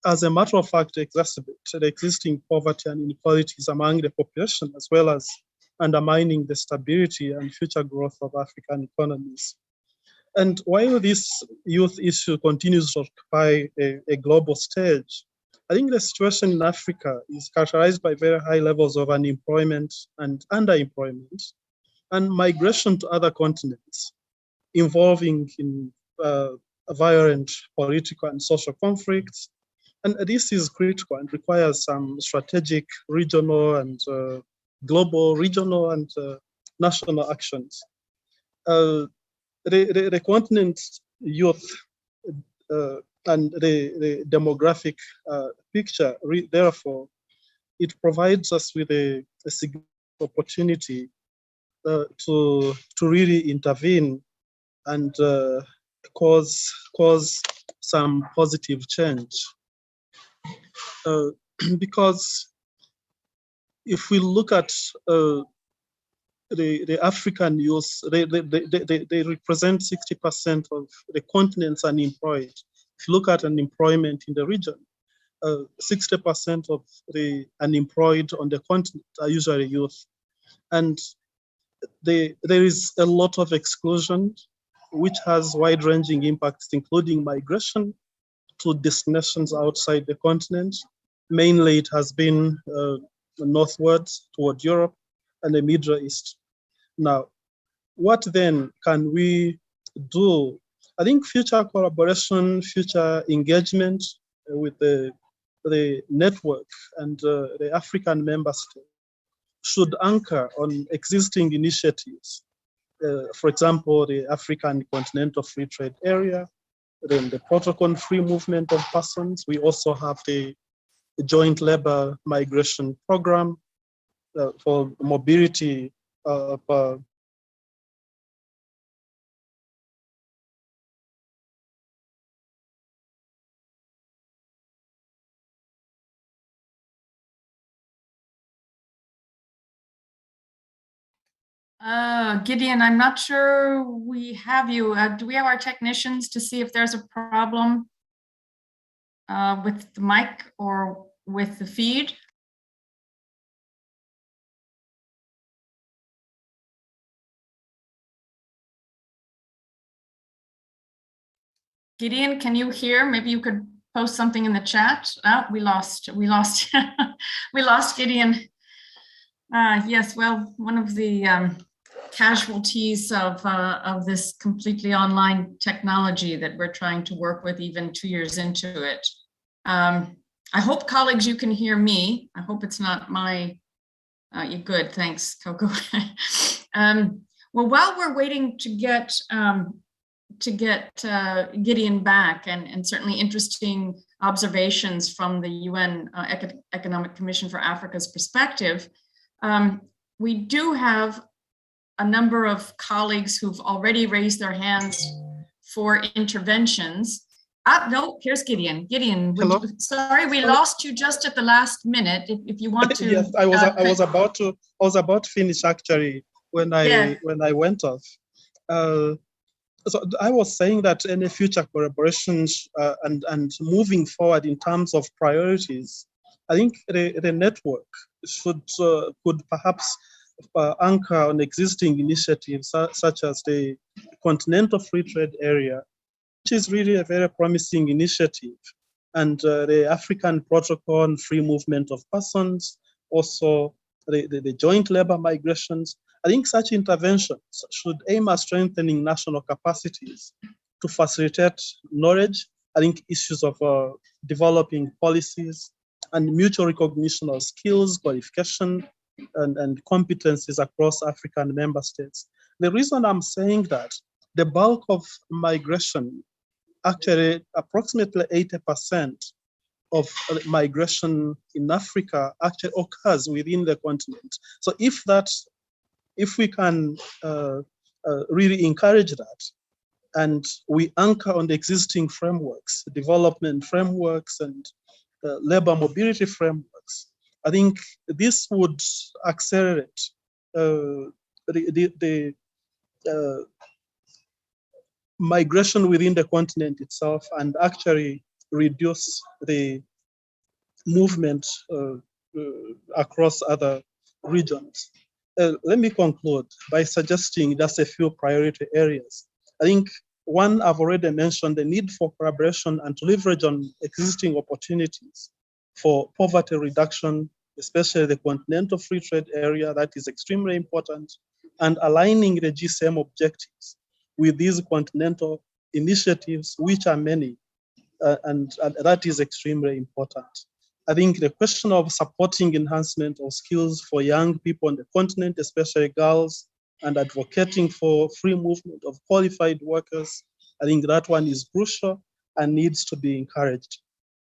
as a matter of fact, exacerbate the existing poverty and inequalities among the population, as well as undermining the stability and future growth of African economies. And while this youth issue continues to occupy a global stage, I think the situation in Africa is characterized by very high levels of unemployment and underemployment, and migration to other continents involving in violent political and social conflicts. And this is critical and requires some strategic regional and global, regional and national actions. The continent's youth and the demographic picture, therefore, it provides us with a significant opportunity to really intervene and cause some positive change. Because if we look at the African youth, they represent 60% of the continent's unemployed. If you look at unemployment in the region, 60% of the unemployed on the continent are usually youth. And there is a lot of exclusion, which has wide-ranging impacts, including migration to destinations outside the continent. Mainly, it has been northwards toward Europe and the Middle East. Now, what then can we do? I think future collaboration, future engagement with the network and the African member states should anchor on existing initiatives. For example, the African Continental Free Trade Area, then the Protocol on Free Movement of Persons. We also have the Joint Labor Migration Program for mobility of Gideon, I'm not sure we have you. Do we have our technicians to see if there's a problem with the mic or with the feed? Gideon, can you hear? Maybe you could post something in the chat. Oh, we lost we lost Gideon. Yes, well, one of the casualties of this completely online technology that we're trying to work with even 2 years into it. I hope, colleagues, you can hear me. I hope it's not my, you're good, thanks, Coco. Well, while we're waiting to get Gideon back, and certainly interesting observations from the UN Economic Commission for Africa's perspective, we do have a number of colleagues who've already raised their hands for interventions. No, here's Gideon. Gideon, sorry, we lost you just at the last minute. If you want to. Yes, I was about to finish actually when I went off. So I was saying that any future collaborations and moving forward in terms of priorities, I think the network could perhaps anchor on existing initiatives such as the Continental Free Trade Area, which is really a very promising initiative, and the African Protocol on Free Movement of Persons, also the joint labor migrations. I think such interventions should aim at strengthening national capacities to facilitate knowledge. I think issues of developing policies and mutual recognition of skills, qualification, and competencies across African member states. The reason I'm saying that, the bulk of migration, actually approximately 80% of migration in Africa actually occurs within the continent. So if we can really encourage that, and we anchor on the existing frameworks, development frameworks and labor mobility frameworks, I think this would accelerate the migration within the continent itself and actually reduce the movement across other regions. Let me conclude by suggesting just a few priority areas. I think one, I've already mentioned, the need for collaboration and to leverage on existing opportunities for poverty reduction, especially the Continental Free Trade Area, that is extremely important, and aligning the GCM objectives with these continental initiatives, which are many, and that is extremely important. I think the question of supporting enhancement of skills for young people on the continent, especially girls, and advocating for free movement of qualified workers, I think that one is crucial and needs to be encouraged.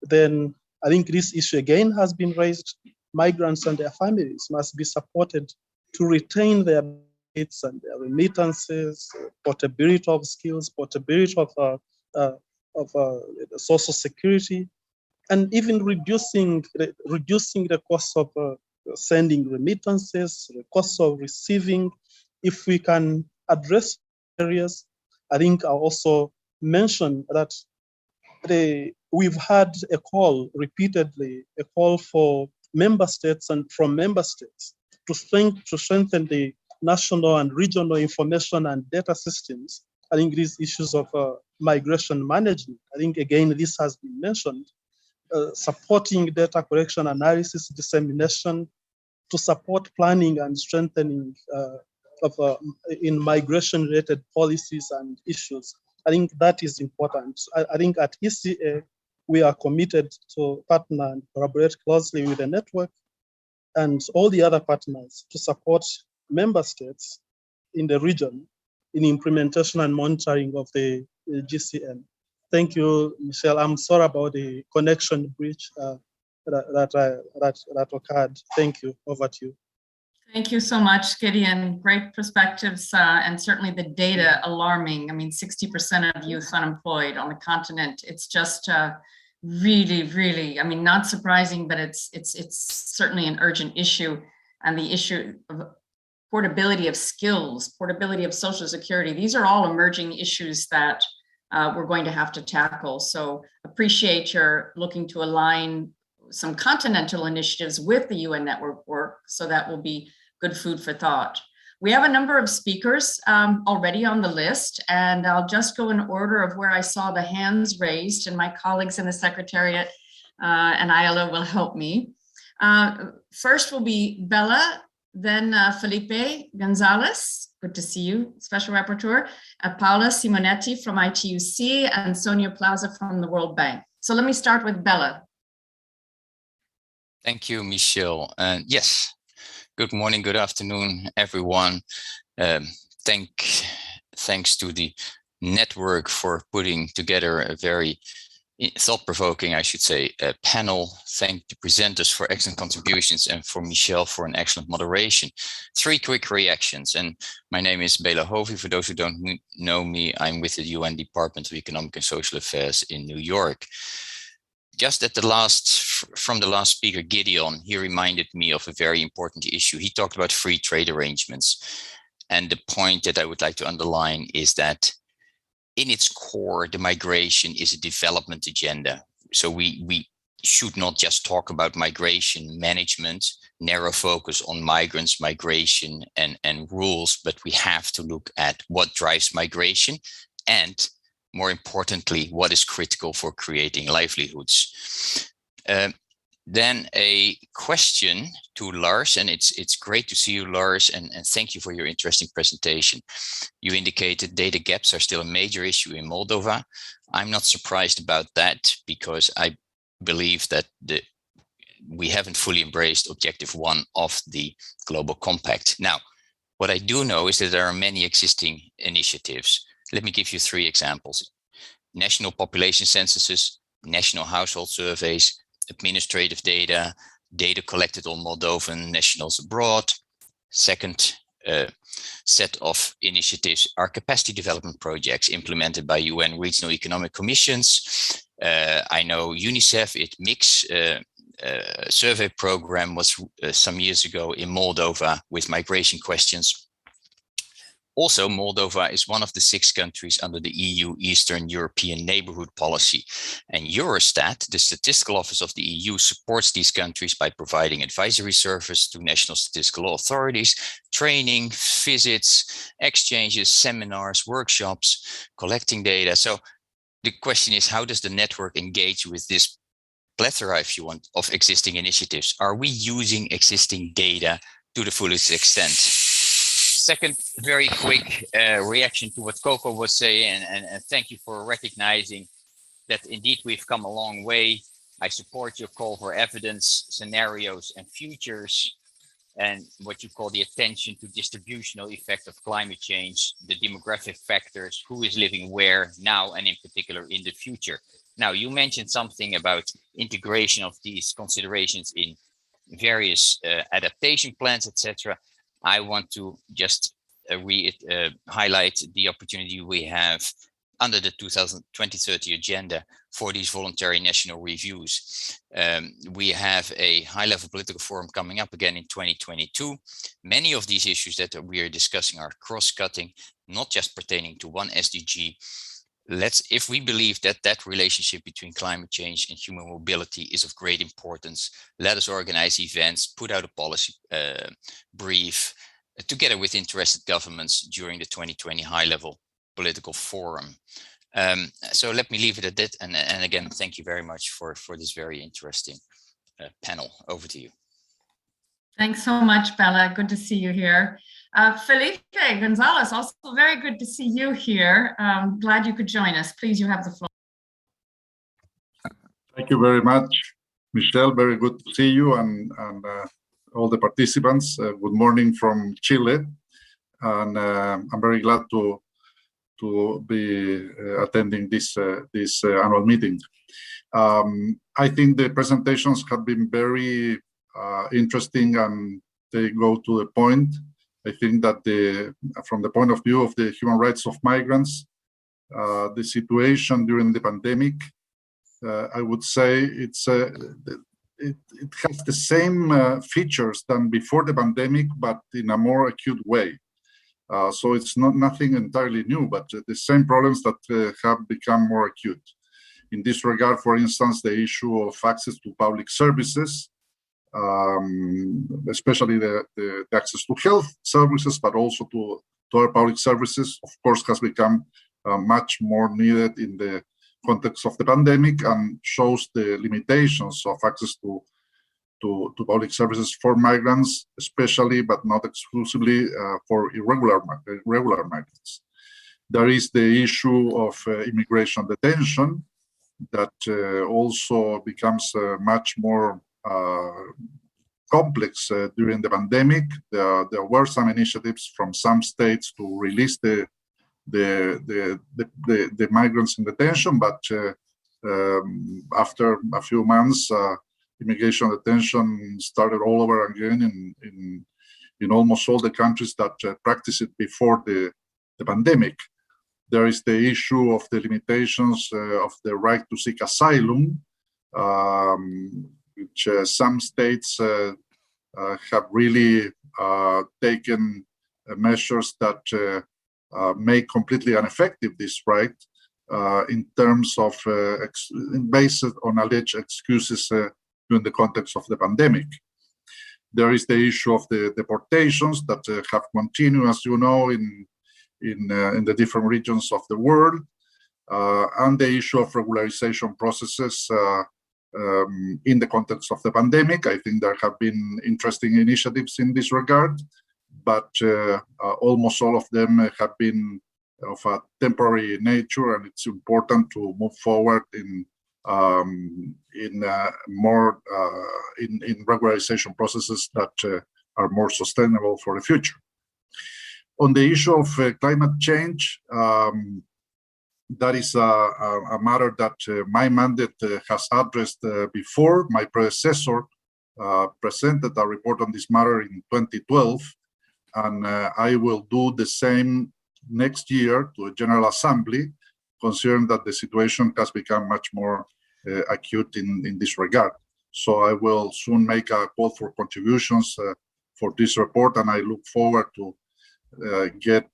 Then I think this issue again has been raised. Migrants and their families must be supported to retain their benefits and their remittances, portability of skills, portability of social security, and even reducing the cost of sending remittances, the cost of receiving. If we can address areas, I think I'll also mention that we've had a call repeatedly, a call for member states and from member states to strengthen the national and regional information and data systems. I think these issues of migration management, I think again, this has been mentioned, supporting data collection, analysis, dissemination, to support planning and strengthening in migration-related policies and issues. I think that is important. I think at IIA, we are committed to partner and collaborate closely with the network and all the other partners to support member states in the region in implementation and monitoring of the GCM. Thank you, Michelle. I'm sorry about the connection breach that occurred. Thank you. Over to you. Thank you so much, Gideon. Great perspectives, and certainly the data alarming. I mean, 60% of youth unemployed on the continent. It's just really, really, I mean, not surprising, but it's certainly an urgent issue. And the issue of portability of skills, portability of social security, these are all emerging issues that we're going to have to tackle. So appreciate your looking to align some continental initiatives with the UN network work, so that will be good food for thought. We have a number of speakers already on the list, and I'll just go in order of where I saw the hands raised, and my colleagues in the Secretariat and IIA will help me. First will be Bella, then Felipe Gonzalez, good to see you, Special Rapporteur, Paula Simonetti from ITUC, and Sonia Plaza from the World Bank. So let me start with Bella. Thank you, Michelle. And yes, good morning, good afternoon, everyone. Thanks to the network for putting together a very thought-provoking, I should say, panel. Thank the presenters for excellent contributions and for Michelle for an excellent moderation. 3 quick reactions. And my name is Bela Hovi. For those who don't know me, I'm with the UN Department of Economic and Social Affairs in New York. Just at from the last speaker, Gideon, he reminded me of a very important issue. He talked about free trade arrangements. And the point that I would like to underline is that in its core, the migration is a development agenda. So we should not just talk about migration management, narrow focus on migrants, migration and rules, but we have to look at what drives migration and, more importantly, what is critical for creating livelihoods. Then a question to Lars, and it's great to see you, Lars, and thank you for your interesting presentation. You indicated data gaps are still a major issue in Moldova. I'm not surprised about that because I believe that we haven't fully embraced Objective 1 of the Global Compact. Now, what I do know is that there are many existing initiatives. Let me give you 3 examples. National population censuses, national household surveys, administrative data, data collected on Moldovan nationals abroad. Second set of initiatives are capacity development projects implemented by UN regional economic commissions. I know UNICEF, its MIX survey program was some years ago in Moldova with migration questions. Also, Moldova is one of the 6 countries under the EU Eastern European Neighborhood Policy. And Eurostat, the statistical office of the EU, supports these countries by providing advisory service to national statistical authorities, training, visits, exchanges, seminars, workshops, collecting data. So the question is, how does the network engage with this plethora, if you want, of existing initiatives? Are we using existing data to the fullest extent? second, very quick reaction to what Coco was saying, and thank you for recognizing that indeed we've come a long way. I support your call for evidence, scenarios, and futures, and what you call the attention to distributional effect of climate change, the demographic factors, who is living where now, and in particular in the future. Now, you mentioned something about integration of these considerations in various adaptation plans, etc. I want to just highlight the opportunity we have under the 2030 agenda for these voluntary national reviews. We have a high-level political forum coming up again in 2022. Many of these issues that we are discussing are cross-cutting, not just pertaining to one SDG. If we believe that that relationship between climate change and human mobility is of great importance, let us organize events, put out a policy brief together with interested governments during the 2020 high-level political forum. So let me leave it at that. And again, thank you very much for this very interesting panel. Over to you. Thanks so much, Bella. Good to see you here. Felipe Gonzalez, also very good to see you here. Glad you could join us. Please, you have the floor. Thank you very much, Michelle. Very good to see you and all the participants. Good morning from Chile. And I'm very glad to be attending this annual meeting. I think the presentations have been very interesting and they go to the point. I think that from the point of view of the human rights of migrants, the situation during the pandemic, I would say it has the same features than before the pandemic, but in a more acute way. So it's nothing entirely new, but the same problems that have become more acute. In this regard, for instance, the issue of access to public services, especially the access to health services, but also to other public services, of course, has become much more needed in the context of the pandemic and shows the limitations of access to public services for migrants, especially but not exclusively for irregular migrants. There is the issue of immigration detention that also becomes much more complex during the pandemic. There were some initiatives from some states to release the migrants in detention, but after a few months, immigration detention started all over again in almost all the countries that practiced it before the pandemic. There is the issue of the limitations of the right to seek asylum, which some states have really taken measures that make completely ineffective this right in terms of based on alleged excuses during the context of the pandemic. There is the issue of the deportations that have continued, as you know, in the different regions of the world, and the issue of regularization processes in the context of the pandemic. I think there have been interesting initiatives in this regard, but almost all of them have been of a temporary nature, and it's important to move forward in regularization processes that are more sustainable for the future. On the issue of climate change, that is a matter that my mandate has addressed before. My predecessor presented a report on this matter in 2012, and I will do the same next year to a General Assembly, considering that the situation has become much more acute in this regard. So I will soon make a call for contributions for this report, and I look forward to get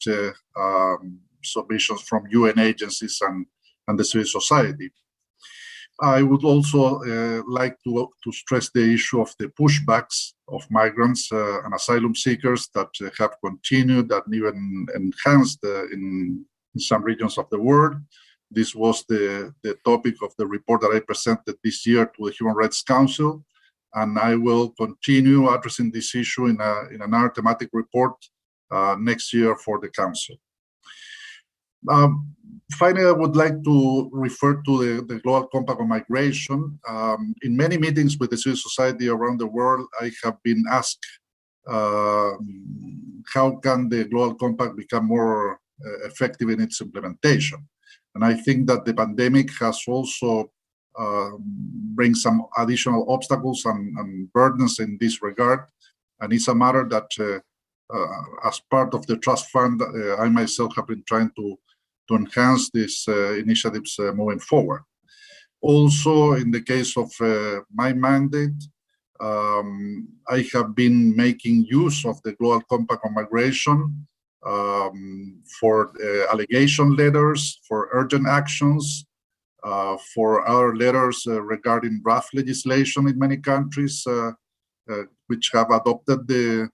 submissions from UN agencies and the civil society. I would also like to stress the issue of the pushbacks of migrants and asylum seekers that have continued and even enhanced in some regions of the world. This was the topic of the report that I presented this year to the Human Rights Council, and I will continue addressing this issue in another thematic report next year for the Council. Finally, I would like to refer to the Global Compact on Migration. In many meetings with the civil society around the world, I have been asked how can the Global Compact become more effective in its implementation. And I think that the pandemic has also bring some additional obstacles and burdens in this regard. And it's a matter that as part of the trust fund, I myself have been trying to enhance these initiatives moving forward. Also, in the case of my mandate, I have been making use of the Global Compact on Migration for allegation letters, for urgent actions, for our letters regarding draft legislation in many countries which have adopted the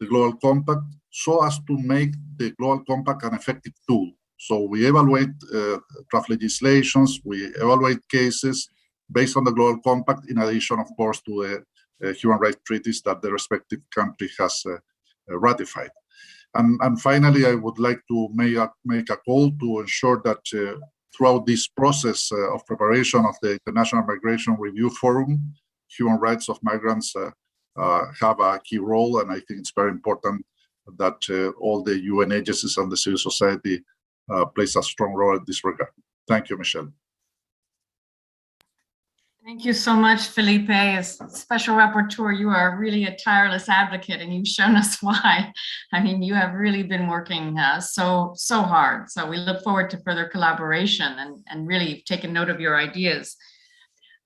Global Compact, so as to make the Global Compact an effective tool. So we evaluate draft legislations, we evaluate cases based on the Global Compact, in addition, of course, to the human rights treaties that the respective country has ratified. And finally, I would like to make a call to ensure that throughout this process of preparation of the International Migration Review Forum, human rights of migrants have a key role, and I think it's very important that all the UN agencies and the civil society plays a strong role in this regard. Thank you, Michelle. Thank you so much, Felipe. As Special Rapporteur, you are really a tireless advocate, and you've shown us why. I mean, you have really been working so hard. So we look forward to further collaboration and really taken note of your ideas.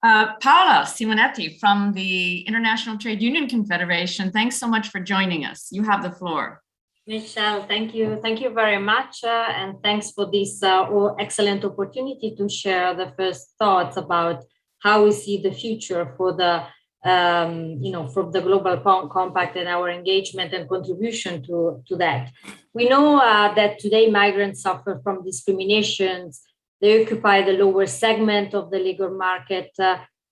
Paola Simonetti from the International Trade Union Confederation, thanks so much for joining us. You have the floor. Michelle, thank you. Thank you very much. And thanks for this excellent opportunity to share the first thoughts about how we see the future for the, from the Global Compact and our engagement and contribution to that. We know that today migrants suffer from discriminations. They occupy the lower segment of the labor market,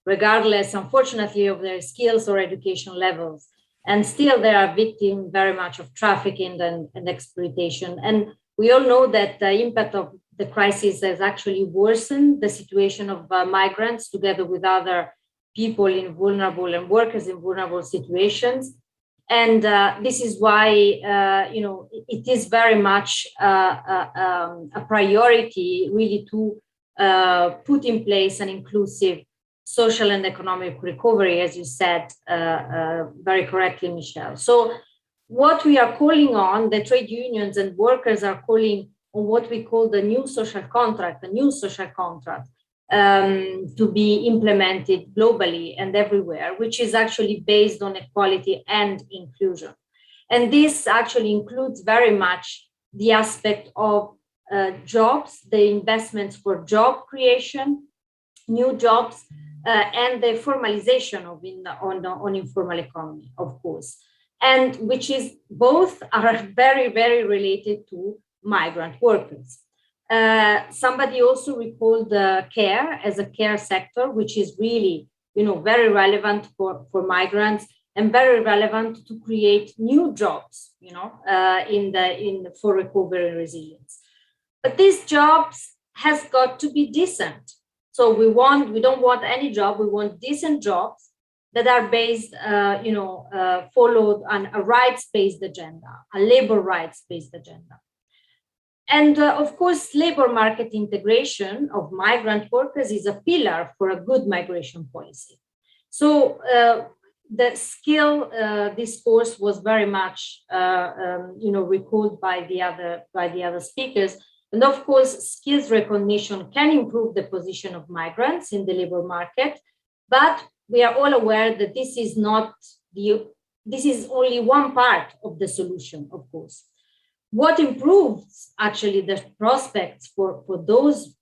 regardless, unfortunately, of their skills or education levels. And still, they are victims very much of trafficking and exploitation. And we all know that the impact of the crisis has actually worsened the situation of migrants together with other people in vulnerable and workers in vulnerable situations. And this is why, it is very much a priority really to put in place an inclusive social and economic recovery, as you said very correctly, Michelle. So what we are calling on, the trade unions and workers are calling on what we call the new social contract, to be implemented globally and everywhere, which is actually based on equality and inclusion. And this actually includes very much the aspect of jobs, the investments for job creation, new jobs, and the formalization of on informal economy, of course, and which is both are very, very related to migrant workers. Somebody also recalled care as a care sector, which is really, very relevant for migrants and very relevant to create new jobs, for recovery and resilience. But these jobs has got to be decent. So we don't want any job. We want decent jobs that are based, followed on a rights-based agenda, a labor rights-based agenda. And of course, labor market integration of migrant workers is a pillar for a good migration policy. So the skill discourse was very much, recalled by the other speakers. And of course, skills recognition can improve the position of migrants in the labor market, but we are all aware that this is only one part of the solution, of course. What improves actually the prospects for those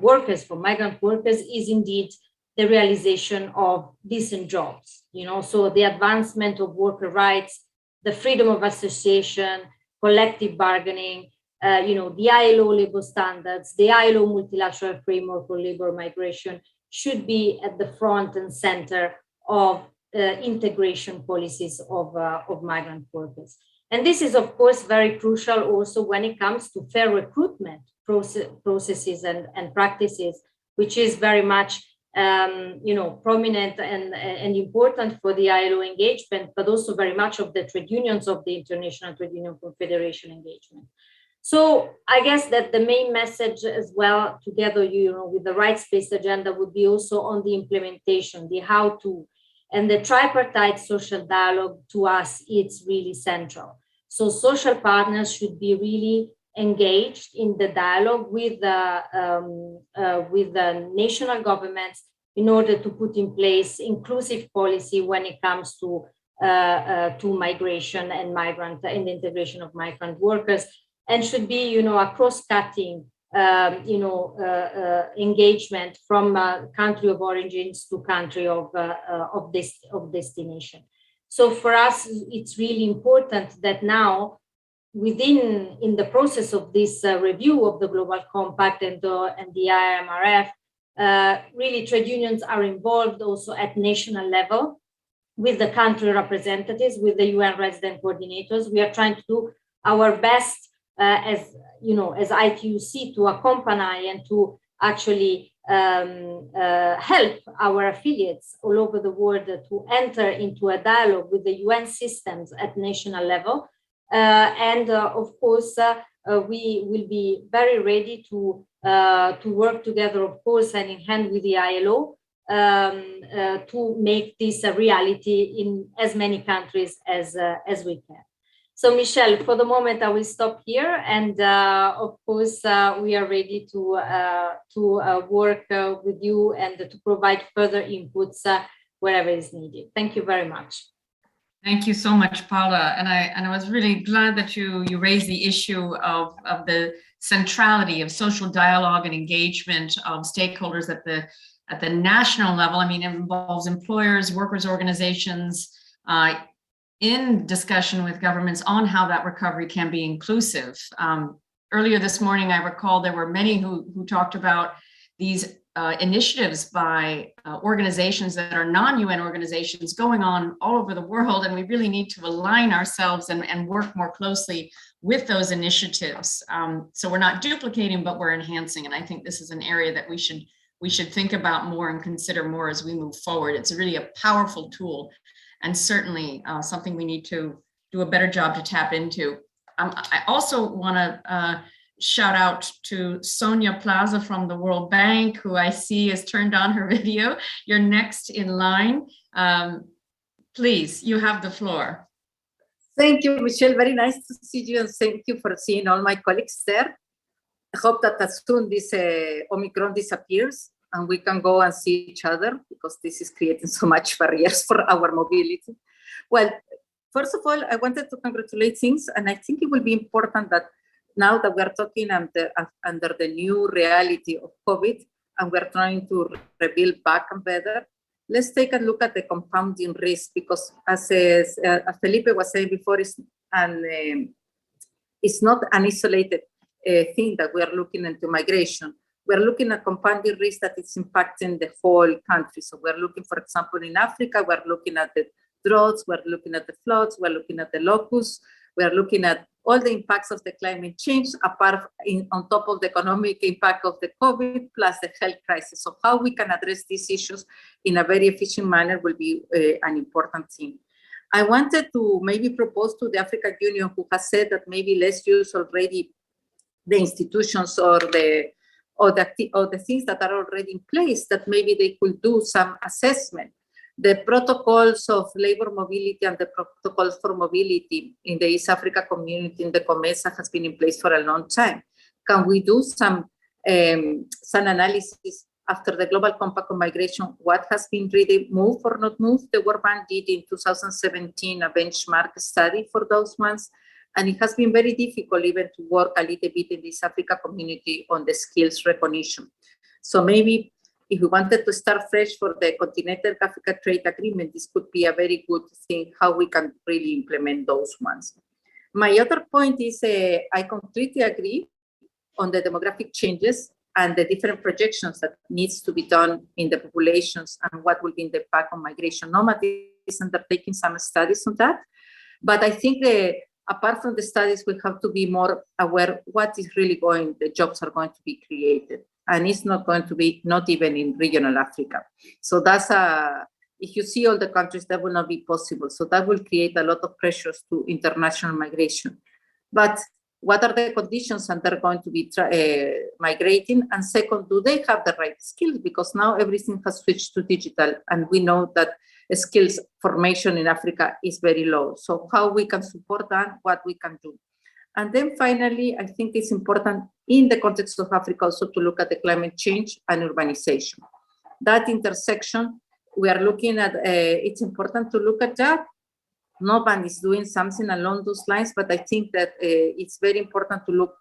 workers, for migrant workers, is indeed the realization of decent jobs, so the advancement of worker rights, the freedom of association, collective bargaining, the ILO labor standards, the ILO multilateral framework for labor migration should be at the front and center of integration policies of migrant workers. And this is, of course, very crucial also when it comes to fair recruitment processes and practices, which is very much prominent and important for the ILO engagement, but also very much of the trade unions of the International Trade Union Confederation engagement. So I guess that the main message as well, together, with the rights-based agenda, would be also on the implementation, the how-to, and the tripartite social dialogue. To us, it's really central. So social partners should be really engaged in the dialogue with the national governments in order to put in place inclusive policy when it comes to migration and migrant and the integration of migrant workers, and should be a cross-cutting engagement from country of origins to country of destination. So for us, it's really important that now, in the process of this review of the Global Compact and the IMRF, really trade unions are involved also at national level with the country representatives, with the UN resident coordinators. We are trying to do our best as ITUC to accompany and to actually help our affiliates all over the world to enter into a dialogue with the UN systems at national level. Of course, we will be very ready to work together, of course, hand in hand with the ILO to make this a reality in as many countries as we can. So, Michelle, for the moment, I will stop here, and of course, we are ready to work with you and to provide further inputs wherever is needed. Thank you very much. Thank you so much, Paula. And I was really glad that you raised the issue of the centrality of social dialogue and engagement of stakeholders at the national level. I mean, it involves employers, workers' organizations, in discussion with governments on how that recovery can be inclusive. Earlier this morning, I recall there were many who talked about these initiatives by organizations that are non-UN organizations going on all over the world, and we really need to align ourselves and work more closely with those initiatives. So we're not duplicating, but we're enhancing, and I think this is an area that we should think about more and consider more as we move forward. It's really a powerful tool, and certainly something we need to do a better job to tap into. I also want to shout out to Sonia Plaza from the World Bank, who I see has turned on her video. You're next in line. Please, you have the floor. Thank you, Michelle. Very nice to see you, and thank you for seeing all my colleagues there. I hope that as soon this Omicron disappears and we can go and see each other, because this is creating so much barriers for our mobility. Well, first of all, I wanted to congratulate things, and I think it will be important that now that we're talking under the new reality of COVID, and we're trying to rebuild back and better, let's take a look at the compounding risk, because as Felipe was saying before, it's not an isolated thing that we are looking into migration. We're looking at compounding risk that is impacting the whole country. So we're looking, for example, in Africa, we're looking at the droughts, we're looking at the floods, we're looking at the locusts, we're looking at all the impacts of the climate change, on top of the economic impact of the COVID, plus the health crisis. So how we can address these issues in a very efficient manner will be an important thing. I wanted to maybe propose to the African Union, who has said that maybe let's use already the institutions or the things that are already in place, that maybe they could do some assessment. The protocols of labor mobility and the protocols for mobility in the East Africa community, in the COMESA, has been in place for a long time. Can we do some analysis after the Global Compact on Migration? What has been really moved or not moved? The World Bank did in 2017 a benchmark study for those ones. And it has been very difficult even to work a little bit in the East Africa community on the skills recognition. So maybe if we wanted to start fresh for the Continental Africa Trade Agreement, this could be a very good thing, how we can really implement those ones. My other point is I completely agree on the demographic changes and the different projections that needs to be done in the populations and what will be the impact on migration. Nomad is undertaking some studies on that. But I think apart from the studies, we have to be more aware what is really the jobs are going to be created. And it's not going to be, not even in regional Africa. So that's if you see all the countries, that will not be possible. So that will create a lot of pressures to international migration. But what are the conditions and they're going to be migrating? And second, do they have the right skills? Because now everything has switched to digital, and we know that skills formation in Africa is very low. So how we can support that, what we can do. And then finally, I think it's important in the context of Africa also to look at the climate change and urbanization. That intersection, we are looking at, it's important to look at that. No one is doing something along those lines, but I think that it's very important to look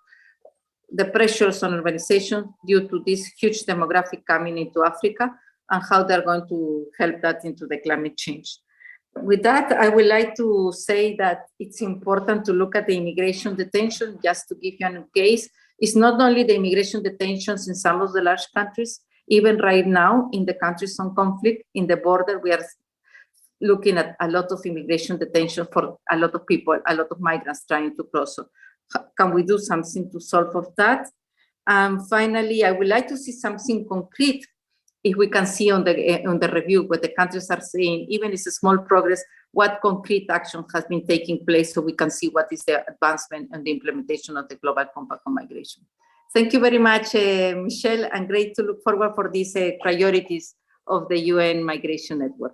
the pressures on urbanization due to this huge demographic coming into Africa and how they're going to help that into the climate change. With that, I would like to say that it's important to look at the immigration detention. Just to give you a case, it's not only the immigration detentions in some of the large countries, even right now in the countries on conflict, in the border, we are looking at a lot of immigration detention for a lot of people, a lot of migrants trying to cross. So can we do something to solve of that? Finally, I would like to see something concrete. If we can see on the review what the countries are saying, even if it's a small progress, what concrete action has been taking place so we can see what is the advancement and the implementation of the Global Compact on Migration. Thank you very much, Michelle, and great to look forward for these priorities of the UN Migration Network.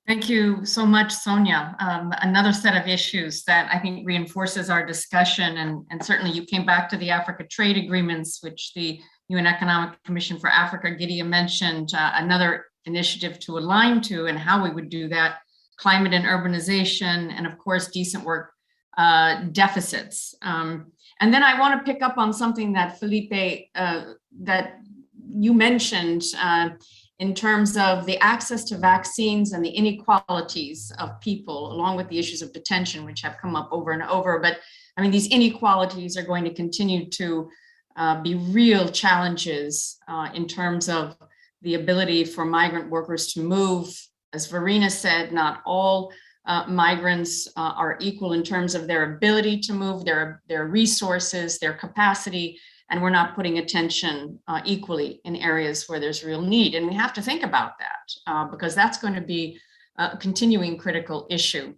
Thank you so much, Sonia. Another set of issues that I think reinforces our discussion, and certainly you came back to the Africa trade agreements, which the UN Economic Commission for Africa, Gideon mentioned, another initiative to align to and how we would do that, climate and urbanization, and of course, decent work deficits. And then I want to pick up on something that Felipe, that you mentioned in terms of the access to vaccines and the inequalities of people, along with the issues of detention, which have come up over and over. But I mean, these inequalities are going to continue to be real challenges in terms of the ability for migrant workers to move. As Verena said, not all migrants are equal in terms of their ability to move, their resources, their capacity, and we're not putting attention equally in areas where there's real need. And we have to think about that because that's going to be a continuing critical issue.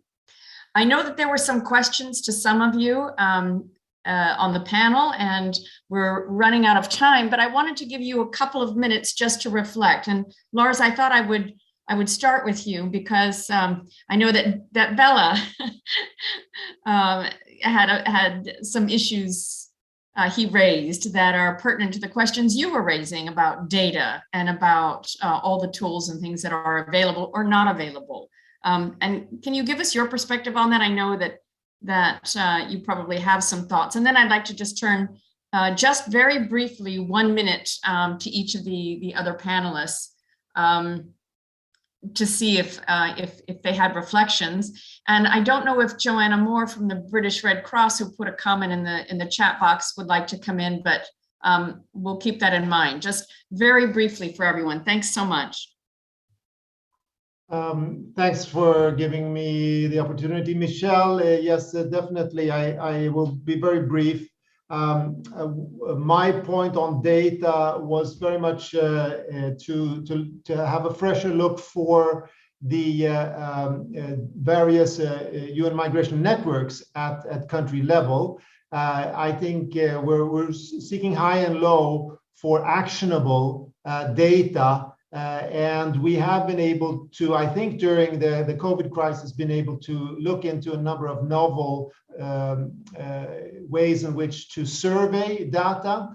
I know that there were some questions to some of you on the panel, and we're running out of time, but I wanted to give you a couple of minutes just to reflect. And Lars, I thought I would start with you because I know that Bella had some issues he raised that are pertinent to the questions you were raising about data and about all the tools and things that are available or not available. And can you give us your perspective on that? I know that you probably have some thoughts. And then I'd like to just turn just very briefly 1 minute to each of the other panelists to see if they had reflections. And I don't know if Joanna Moore from the British Red Cross, who put a comment in the chat box, would like to come in, but we'll keep that in mind. Just very briefly for everyone. Thanks so much. Thanks for giving me the opportunity, Michelle. Yes, definitely. I will be very brief. My point on data was very much to have a fresher look for the various UN migration networks at country level. I think we're seeking high and low for actionable data. And we have been able to, I think during the COVID crisis, been able to look into a number of novel ways in which to survey data,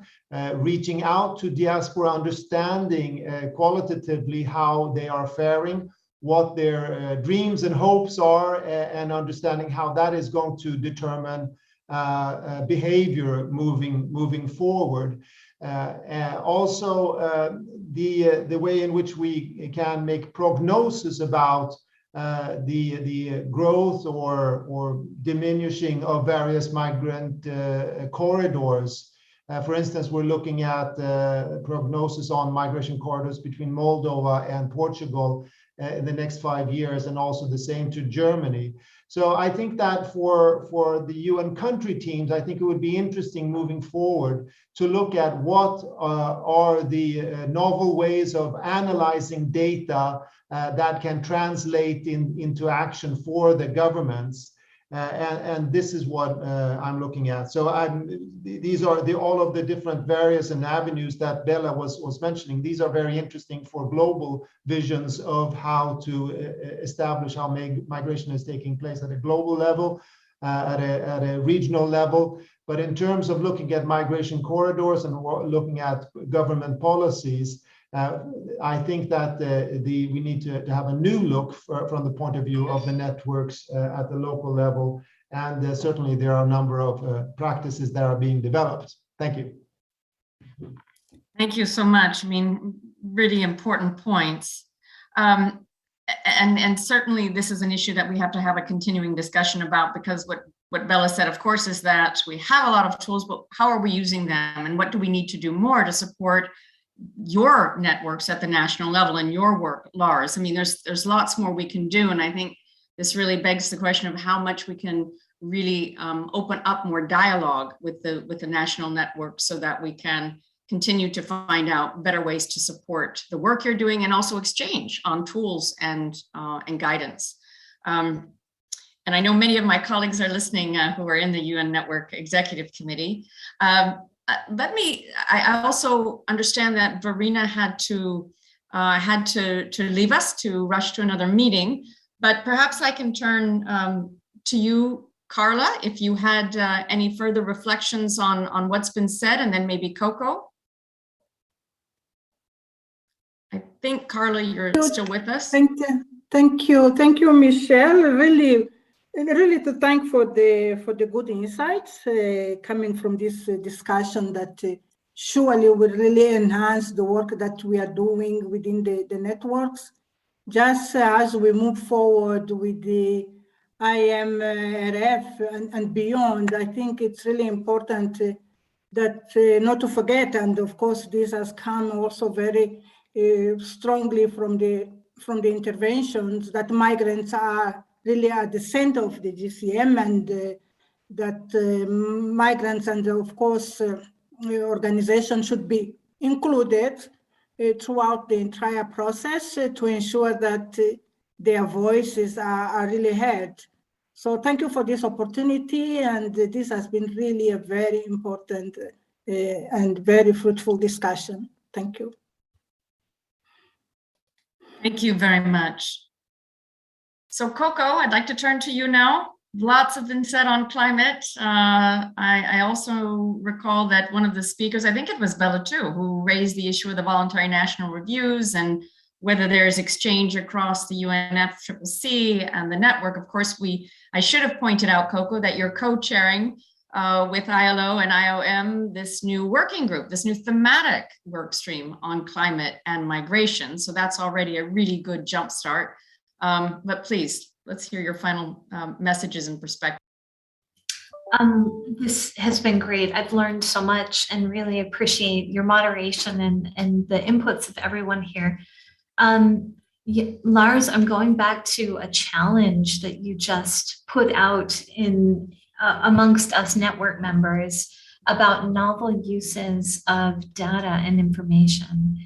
reaching out to diaspora, understanding qualitatively how they are faring, what their dreams and hopes are, and understanding how that is going to determine behavior moving forward. Also, the way in which we can make prognosis about the growth or diminishing of various migrant corridors. For instance, we're looking at prognosis on migration corridors between Moldova and Portugal in the next 5 years, and also the same to Germany. So I think that for the UN country teams, I think it would be interesting moving forward to look at what are the novel ways of analyzing data that can translate into action for the governments. And this is what I'm looking at. So these are all of the different various and avenues that Bella was mentioning. These are very interesting for global visions of how to establish how migration is taking place at a global level, at a regional level. But in terms of looking at migration corridors and looking at government policies, I think that we need to have a new look from the point of view of the networks at the local level. And certainly there are a number of practices that are being developed. Thank you. Thank you so much. I mean, really important points. And certainly this is an issue that we have to have a continuing discussion about, because what Bella said, of course, is that we have a lot of tools, but how are we using them? And what do we need to do more to support your networks at the national level and your work, Lars? I mean, there's lots more we can do. And I think this really begs the question of how much we can really open up more dialogue with the national network, so that we can continue to find out better ways to support the work you're doing, and also exchange on tools and guidance. And I know many of my colleagues are listening who are in the UN Network Executive Committee. I also understand that Verena had to leave us to rush to another meeting, but perhaps I can turn to you, Carla, if you had any further reflections on what's been said, and then maybe Coco. I think, Carla, you're still with us. Thank you, Michelle. Really to thank for the good insights coming from this discussion that surely will really enhance the work that we are doing within the networks. Just as we move forward with the IMRF and beyond, I think it's really important that not to forget, and of course this has come also very strongly from the interventions, that migrants are really at the center of the GCM, and that migrants and of course organizations should be included throughout the entire process to ensure that their voices are really heard. So thank you for this opportunity, and this has been really a very important and very fruitful discussion. Thank you. Thank you very much. So Coco, I'd like to turn to you now. Lots have been said on climate. I also recall that one of the speakers, I think it was Bella too, who raised the issue of the voluntary national reviews and whether there's exchange across the UNFCCC and the network. Of course, I should have pointed out, Coco, that you're co-chairing with ILO and IOM this new working group, this new thematic work stream on climate and migration. So that's already a really good jumpstart. But please, let's hear your final messages and perspectives. This has been great. I've learned so much and really appreciate your moderation and the inputs of everyone here. Lars, I'm going back to a challenge that you just put out in amongst us network members about novel uses of data and information.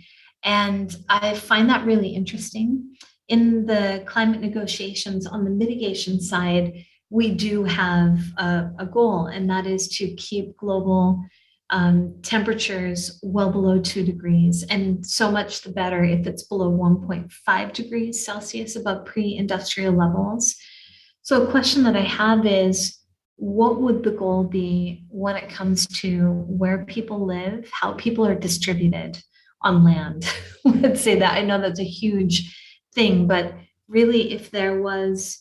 And I find that really interesting. In the climate negotiations on the mitigation side, we do have a goal, and that is to keep global temperatures well below 2 degrees, and so much the better if it's below 1.5 degrees Celsius above pre-industrial levels. So a question that I have is, what would the goal be when it comes to where people live, how people are distributed on land? Let's say that. I know that's a huge thing, but really if there was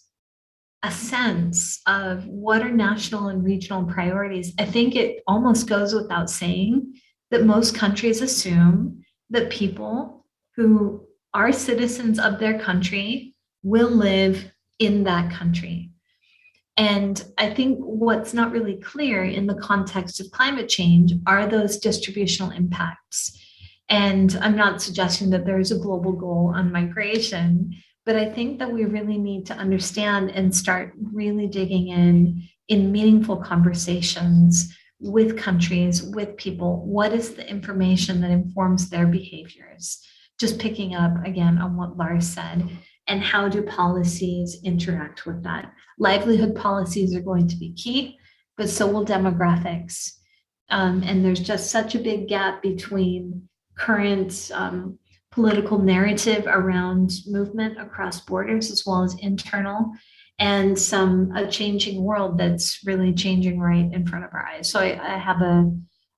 a sense of what are national and regional priorities, I think it almost goes without saying that most countries assume that people who are citizens of their country will live in that country. And I think what's not really clear in the context of climate change are those distributional impacts. And I'm not suggesting that there's a global goal on migration, But I think that we really need to understand and start really digging in meaningful conversations with countries, with people. What is the information that informs their behaviors? Just picking up again on what Lars said, and how do policies interact with that? Livelihood policies are going to be key, but so will demographics. And there's just such a big gap between current political narrative around movement across borders as well as internal, and a changing world that's really changing right in front of our eyes. So I have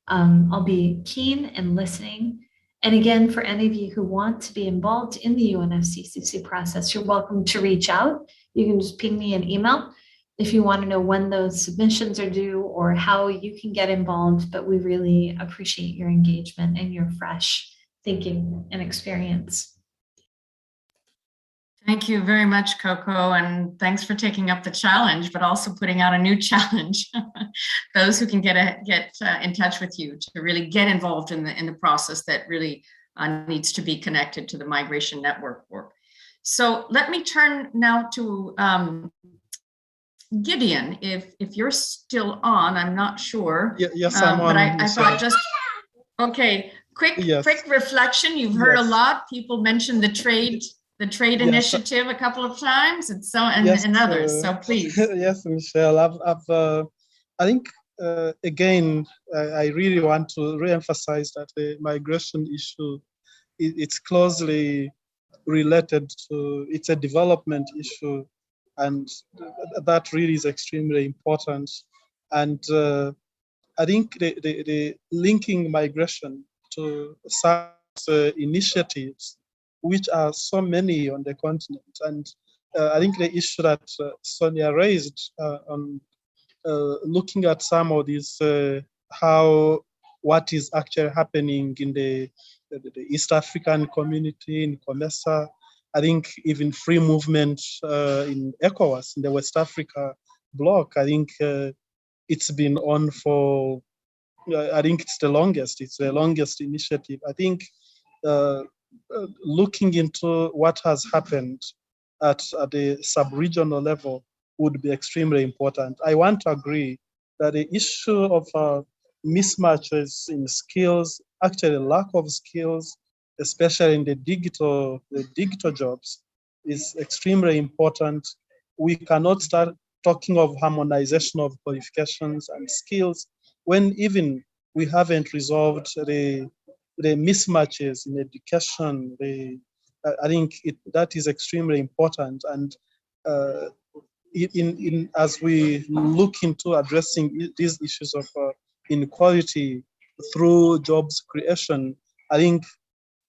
I'll be keen and listening. And again, for any of you who want to be involved in the UNFCCC process, you're welcome to reach out. You can just ping me an email if you want to know when those submissions are due or how you can get involved. But we really appreciate your engagement and your fresh thinking and experience. Thank you very much, Coco, and thanks for taking up the challenge, but also putting out a new challenge. Those who can get in touch with you to really get involved in the process that really needs to be connected to the migration network work. So let me turn now to Gideon, if you're still on. I'm not sure. Yes, I'm on. But I thought just okay. Quick reflection. You've heard a lot. People mentioned the trade initiative a couple of times, and others. So please. Yes, Michelle. I think again, I really want to re-emphasize that the migration issue, it's closely related to, it's a development issue, and that really is extremely important. And I think the linking migration to such initiatives, which are so many on the continent. And I think the issue that Sonia raised on looking at some of these, what is actually happening in the East African community, in COMESA, I think even free movement in ECOWAS, in the West Africa bloc, I think it's been on for, I think it's the longest initiative. I think looking into what has happened at the sub-regional level would be extremely important. I want to agree that the issue of mismatches in skills, actually lack of skills, especially in the digital jobs, is extremely important. We cannot start talking of harmonization of qualifications and skills when even we haven't resolved the mismatches in education. I think that is extremely important. And as we look into addressing these issues of inequality through jobs creation, I think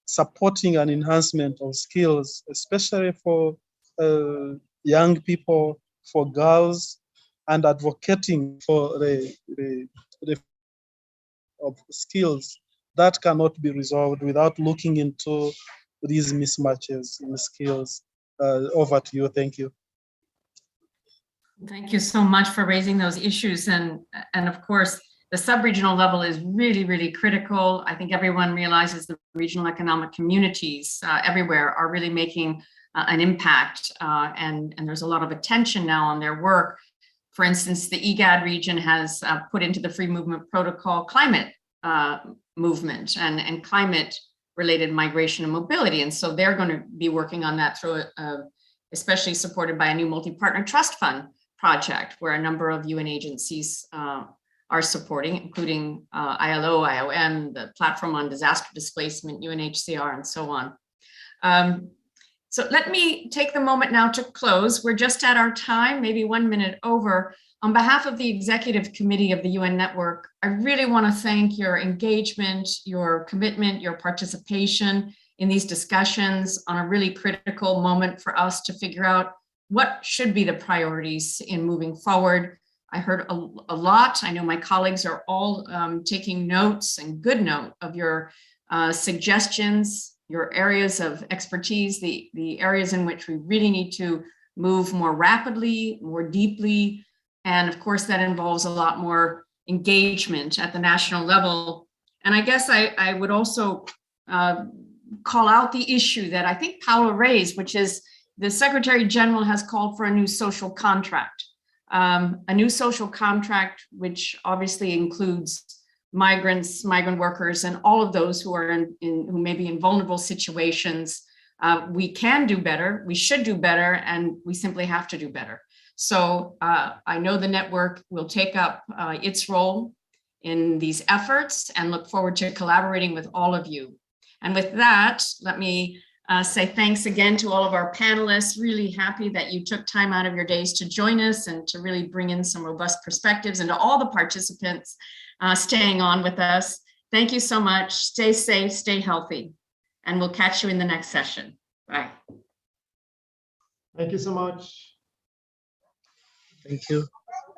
supporting an enhancement of skills, especially for young people, for girls, and advocating for the of skills, that cannot be resolved without looking into these mismatches in skills. Over to you. Thank you. Thank you so much for raising those issues. And of course, the sub-regional level is really, really critical. I think everyone realizes the regional economic communities everywhere are really making an impact, and there's a lot of attention now on their work. For instance, the IGAD region has put into the free movement protocol climate movement and climate related migration and mobility. And so they're going to be working on that through especially supported by a new multi-partner trust fund project where a number of UN agencies are supporting, including ILO, IOM, the Platform on Disaster Displacement, UNHCR, and so on. So let me take the moment now to close. We're just at our time, maybe 1 minute over. On behalf of the Executive Committee of the UN Network, I really want to thank your engagement, your commitment, your participation in these discussions on a really critical moment for us to figure out what should be the priorities in moving forward. I heard a lot. I know my colleagues are all taking notes and good note of your suggestions, your areas of expertise, the areas in which we really need to move more rapidly, more deeply. And of course, that involves a lot more engagement at the national level. And I guess I would also call out the issue that I think Paula raised, which is the Secretary General has called for a new social contract. Which obviously includes migrants, migrant workers, and all of those who are who may be in vulnerable situations. We can do better, we should do better, and we simply have to do better. So I know the network will take up its role in these efforts and look forward to collaborating with all of you. And with that, let me say thanks again to all of our panelists. Really happy that you took time out of your days to join us and to really bring in some robust perspectives, and to all the participants staying on with us. Thank you so much. Stay safe, stay healthy, and we'll catch you in the next session. Bye. Thank you so much. Thank you.